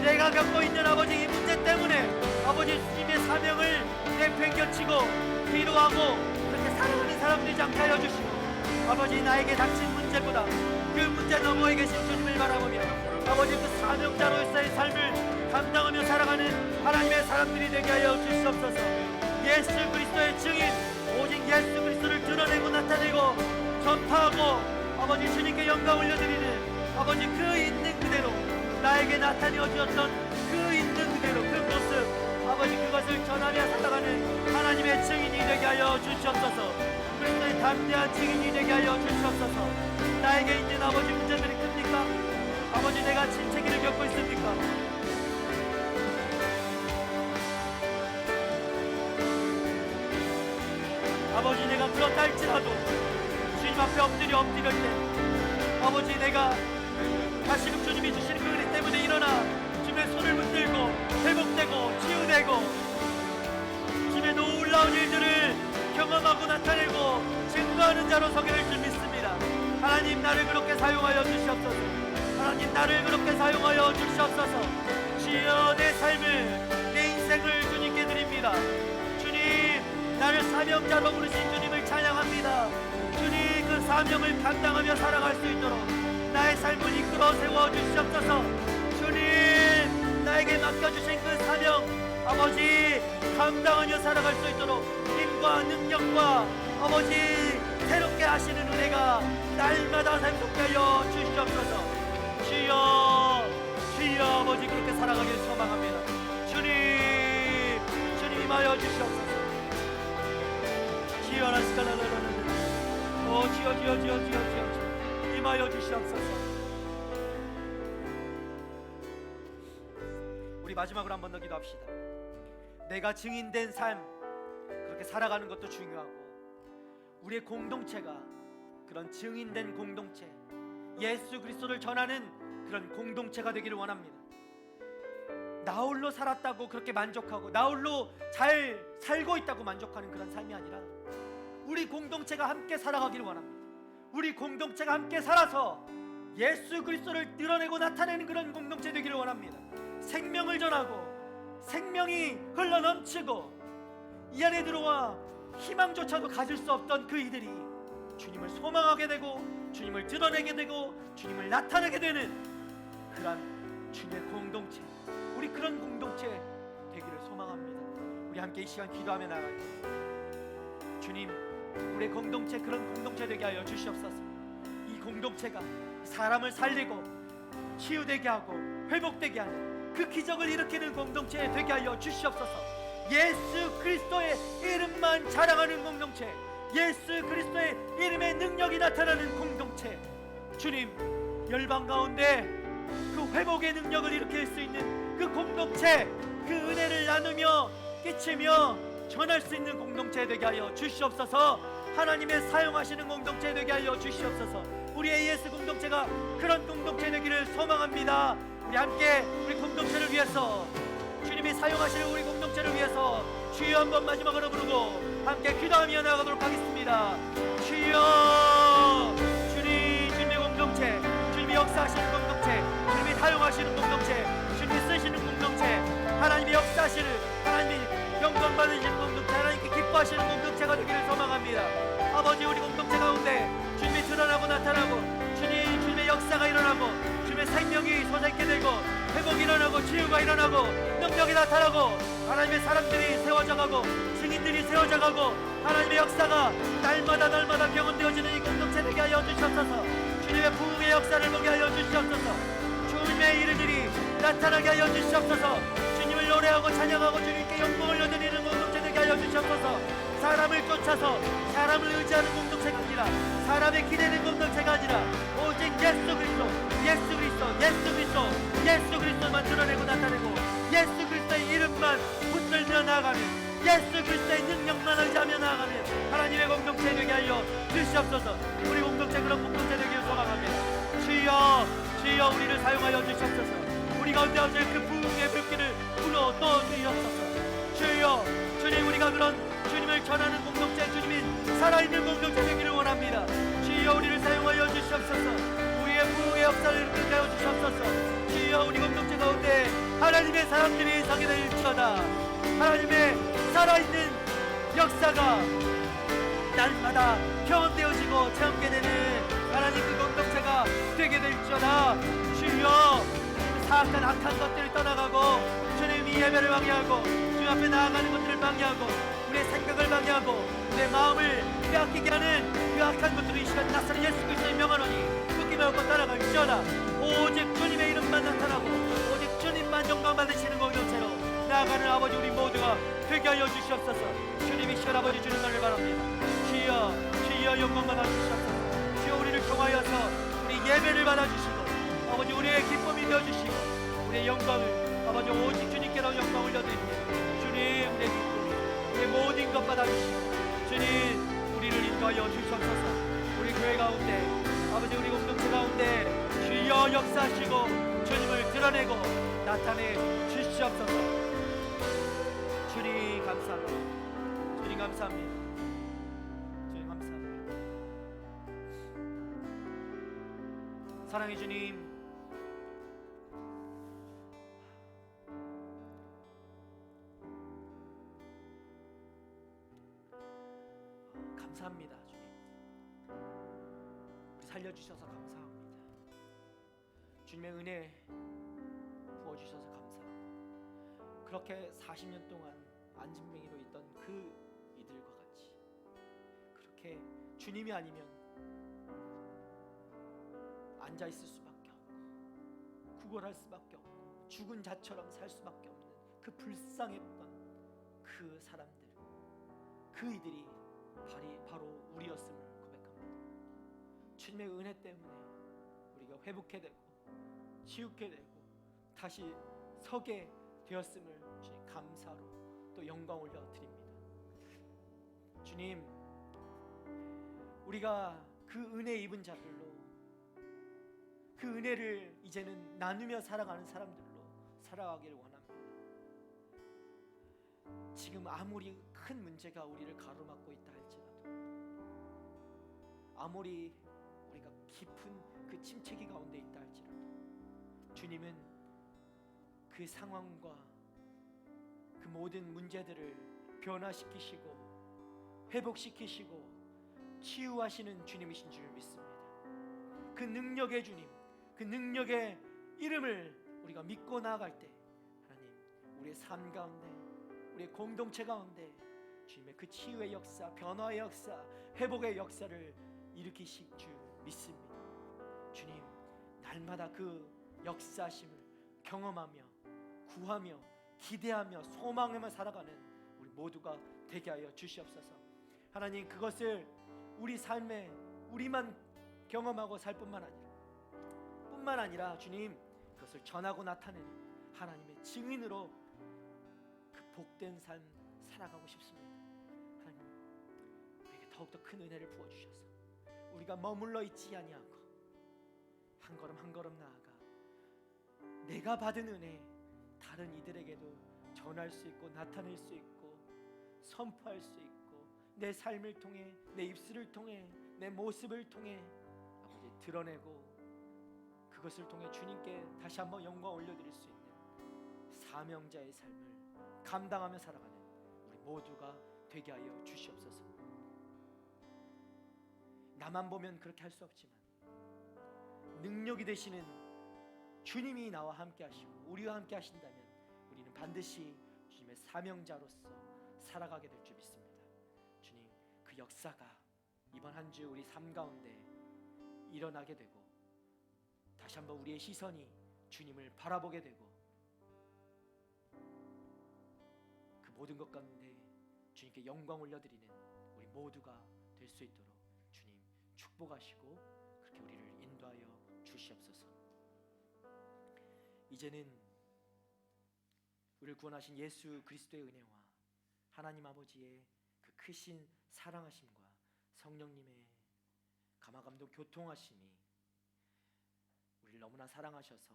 내가 겪고 있는 아버지 이 문제 때문에 아버지 주님의 사명을 내팽겨치고 뒤로하고 그렇게 살아가는 사람 되지 않게 하여 주시고 아버지 나에게 닥친 문제보다 그 문제 너머에 계신 주님을 바라보며 아버지 그 사명자로서의 삶을 감당하며 살아가는 하나님의 사람들이 되게 하여 주시옵소서. 예수 그리스도의 증인, 오직 예수 그리스도를 드러내고 나타내고 전파하고 아버지 주님께 영광 올려드리는 아버지 그 있는 그대로 나에게 나타내어 주었던 그 있는 그대로 그 모습 아버지 그것을 전하며 살아가는 하나님의 증인이 되게 하여 주시옵소서. 그리스도의 담대한 증인이 되게 하여 주시옵소서. 나에게 있는 아버지 문제들이 큽니까? 아버지 내가 침체기를 겪고 있습니까? 아버지 내가 그렇다 할지라도 주님 앞에 엎드릴 때 아버지 내가 다시금 주님이 주시는 그 은혜 때문에 일어나 주님의 손을 붙들고 회복되고 치유되고 주님의 놀라운 일들을 경험하고 나타내고 증거하는 자로 서게 될 줄 믿습니다. 하나님 나를 그렇게 사용하여 주시옵소서. 하나님 나를 그렇게 사용하여 주시옵소서. 주여 내 삶을 내 인생을 주님께 드립니다. 주님 나를 사명자로 부르신 주님을 찬양합니다. 주님 그 사명을 감당하며 살아갈 수 있도록 나의 삶을 이끌어 세워 주시옵소서. 주님 나에게 맡겨주신 그 사명 아버지 감당하며 살아갈 수 있도록 힘과 능력과 아버지 새롭게 하시는 은혜가 날마다 생속게 하여 주시옵소서. 주여 아버지 그렇게 살아가길 소망합니다. 주님 임하여 주시옵소서. 주여 임하여 주시옵소서. 우리 마지막으로 한 번 더 기도합시다. 내가 증인된 삶 그렇게 살아가는 것도 중요하고 우리의 공동체가 그런 증인된 공동체 예수 그리스도를 전하는 그런 공동체가 되기를 원합니다. 나 홀로 살았다고 그렇게 만족하고 나 홀로 잘 살고 있다고 만족하는 그런 삶이 아니라 우리 공동체가 함께 살아가기를 원합니다. 우리 공동체가 함께 살아서 예수 그리스도를 드러내고 나타내는 그런 공동체 되기를 원합니다. 생명을 전하고 생명이 흘러넘치고 이 안에 들어와 희망조차도 가질 수 없던 그 이들이 주님을 소망하게 되고 주님을 드러내게 되고 주님을 나타내게 되는 그런 주님의 공동체, 우리 그런 공동체 되기를 소망합니다. 우리 함께 이 시간 기도하며 나갈게요. 주님, 우리 공동체 그런 공동체 되게 하여 주시옵소서. 이 공동체가 사람을 살리고 치유되게 하고 회복되게 하는 그 기적을 일으키는 공동체 되게 하여 주시옵소서. 예수 그리스도의 이름만 자랑하는 공동체, 예수 그리스도의 이름의 능력이 나타나는 공동체, 주님, 열방 가운데 그 회복의 능력을 일으킬 수 있는 그 공동체, 그 은혜를 나누며 끼치며 전할 수 있는 공동체 되게 하여 주시옵소서. 하나님의 사용하시는 공동체 되게 하여 주시옵소서. 우리의 예수 공동체가 그런 공동체 되기를 소망합니다. 우리 함께 우리 공동체를 위해서, 주님이 사용하시는 우리 공동체를 위해서 주여 한번 마지막으로 부르고 함께 기도하며 나가도록 하겠습니다. 주여, 주님의 공동체, 주님이 역사하시는 공동체, 주님이 사용하시는 공동체, 주님이 쓰시는 공동체, 하나님이 역사하시는, 하나님이 영광 받으시는 공동체, 하나님께 기뻐하시는 공동체가 되기를 소망합니다. 아버지, 우리 공동체 가운데 주님이 드러나고 나타나고 주님의 역사가 일어나고 주님의 생명이 솟아있게 되고 회복이 일어나고 치유가 일어나고 능력이 나타나고 하나님의 사람들이 세워져가고 증인들이 세워져가고 하나님의 역사가 날마다 경험되어지는 이 공동체 되게 하여 주시옵소서. 주님의 부흥의 역사를 보게 하여 주시옵소서. 주님의 일들이 나타나게 하여 주시옵소서. 주님을 노래하고 찬양하고 주님께 영광을 올려드리는 공동체 되게 하여 주시옵소서. 사람을 쫓아서 사람을 의지하는 공동체가 아니라 사람의 기대는 공동체가 아니라 오직 예수 그리스도만 드러내고 나타내고 예수 그리스도의 이름만 붙들며 나아가는, 예수 그리스도의 능력만 의지하며 나아가는 하나님의 공동체 되게 하여 주시옵소서. 우리 공동체 그런 공동체 되기를 소망합니다. 주여 우리를 사용하여 주시옵소서. 우리 가운데 어제 그 부흥의 불길을 불어 넣어 주시옵소서. 주여, 주님, 우리가 그런 주님을 전하는 공동체, 주님이 살아있는 공동체 되기를 원합니다. 주여, 우리를 사용하여 주시옵소서. 우리의 부흥의 역사를 이끌게 하여 주시옵소서. 주여, 우리 공동체 가운데 하나님의 사람들이 서게 될지어다. 하나님의 살아있는 역사가 날마다 경험되어지고 체험게 되는 하나님 그 공동체가 되게 될지어다. 주여, 사악한 악한 것들을 떠나가고 주님 이 예배를 방해하고 주님 앞에 나아가는 것들을 방해하고 우리의 생각을 방해하고 내 마음을 빼앗기게 하는 그 악한 것들을 이 시간 나사렛 예수 그리스도의 명하노니 끊김이 없고 따라갈지어다. 오직 주님의 이름만 나타나고 오직 주님만 영광 받으시는 공동체로 나아가는 아버지 우리 모두가 되게 하여 주시옵소서. 주님이 시간 아버지 주님만을 바랍니다. 주여 영광 받아주시옵소서. 주여, 우리를 통하여서 우리 예배를 받아주시고 아버지 우리의 기쁨이 되어주시고 우리의 영광을 아버지 오직 주님께로 영광 올려드립니다. 주님, 우리의 기쁨, 우리의 모든 것 받아주시고 주님, 우리를 인도하여 주시옵소서. 우리 교회 가운데 아버지 우리 공동체 가운데 주여 역사하시고 주님을 드러내고 나타내 주시옵소서. 주님 감사합니다. 주님 감사합니다. 주님 감사합니다. 사랑의 주님, 감사합니다. 주님, 우리 살려주셔서 감사합니다. 주님의 은혜 부어주셔서 감사합니다. 그렇게 40년 동안 안진뱅이로 있던 그 이들과 같이 그렇게 주님이 아니면 앉아있을 수밖에 없고 구걸할 수밖에 없고 죽은 자처럼 살 수밖에 없는 그 불쌍했던 그 사람들, 그 이들이 바로 우리였음을 고백합니다. 주님의 은혜 때문에 우리가 회복해 되고 치유케 되고 다시 서게 되었음을 주님 감사로 또 영광 올려 드립니다. 주님, 우리가 그 은혜 입은 자들로 그 은혜를 이제는 나누며 살아가는 사람들로 살아가기를 원합니다. 지금 아무리 큰 문제가 우리를 가로막고 있다 할지라도, 아무리 우리가 깊은 그 그 침체기 가운데 있다 할지라도 주님은 그 상황과 그 모든 문제들을 변화시키시고 회복시키시고 치유하시는 주님이신 줄 믿습니다. 그 능력의 주님, 그 능력의 이름을 우리가 믿고 나아갈 때 하나님, 우리의 삶 가운데, 우리의 공동체 가운데 주님의 그 치유의 역사, 변화의 역사, 회복의 역사를 일으키실 줄 믿습니다. 주님, 날마다 그 역사심을 경험하며 구하며 기대하며 소망하며 살아가는 우리 모두가 되게 하여 주시옵소서. 하나님, 그것을 우리 삶에 우리만 경험하고 살 뿐만 아니라 주님, 그것을 전하고 나타내는 하나님의 증인으로 그 복된 삶 살아가고 싶습니다. 하나님, 우리에게 더욱더 큰 은혜를 부어주셔서 우리가 머물러 있지 아니하고 한 걸음 한 걸음 나아가 내가 받은 은혜 다른 이들에게도 전할 수 있고 나타낼 수 있고 선포할 수 있고 내 삶을 통해, 내 입술을 통해, 내 모습을 통해 아버지 드러내고 그것을 통해 주님께 다시 한번 영광 올려드릴 수 있는 사명자의 삶을 감당하며 살아가는 우리 모두가 되게 하여 주시옵소서. 나만 보면 그렇게 할 수 없지만 능력이 되시는 주님이 나와 함께 하시고 우리와 함께 하신다면 우리는 반드시 주님의 사명자로서 살아가게 될 줄 믿습니다. 주님, 그 역사가 이번 한 주 우리 삶 가운데 일어나게 되고 다시 한번 우리의 시선이 주님을 바라보게 되고 그 모든 것 가운데 주님께 영광 올려드리는 우리 모두가 될 수 있도록 주님 축복하시고 그렇게 우리를 인도하여 주시옵소서. 이제는 우리를 구원하신 예수 그리스도의 은혜와 하나님 아버지의 그 크신 사랑하심과 성령님의 감화감동 교통하심이 우리를 너무나 사랑하셔서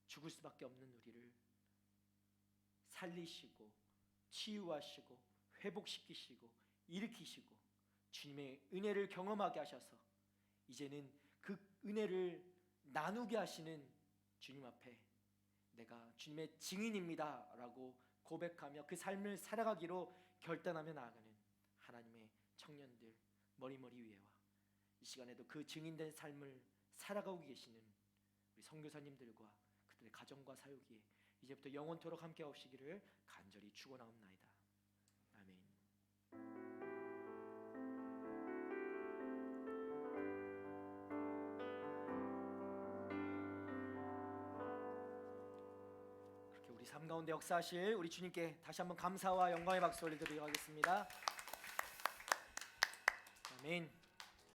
죽을 수밖에 없는 우리를 살리시고 치유하시고 회복시키시고 일으키시고 주님의 은혜를 경험하게 하셔서 이제는 그 은혜를 나누게 하시는 주님 앞에 내가 주님의 증인입니다 라고 고백하며 그 삶을 살아가기로 결단하며 나아가는 하나님의 청년들 머리머리 위에와 이 시간에도 그 증인된 삶을 살아가고 계시는 우리 선교사님들과 그들의 가정과 사역이 이제부터 영원토록 함께 하시기를 간절히 축원하옵나이다. 아멘. 그렇게 우리 삶 가운데 역사하실 우리 주님께 다시 한번 감사와 영광의 박수 올려드리도록 하겠습니다. 아멘.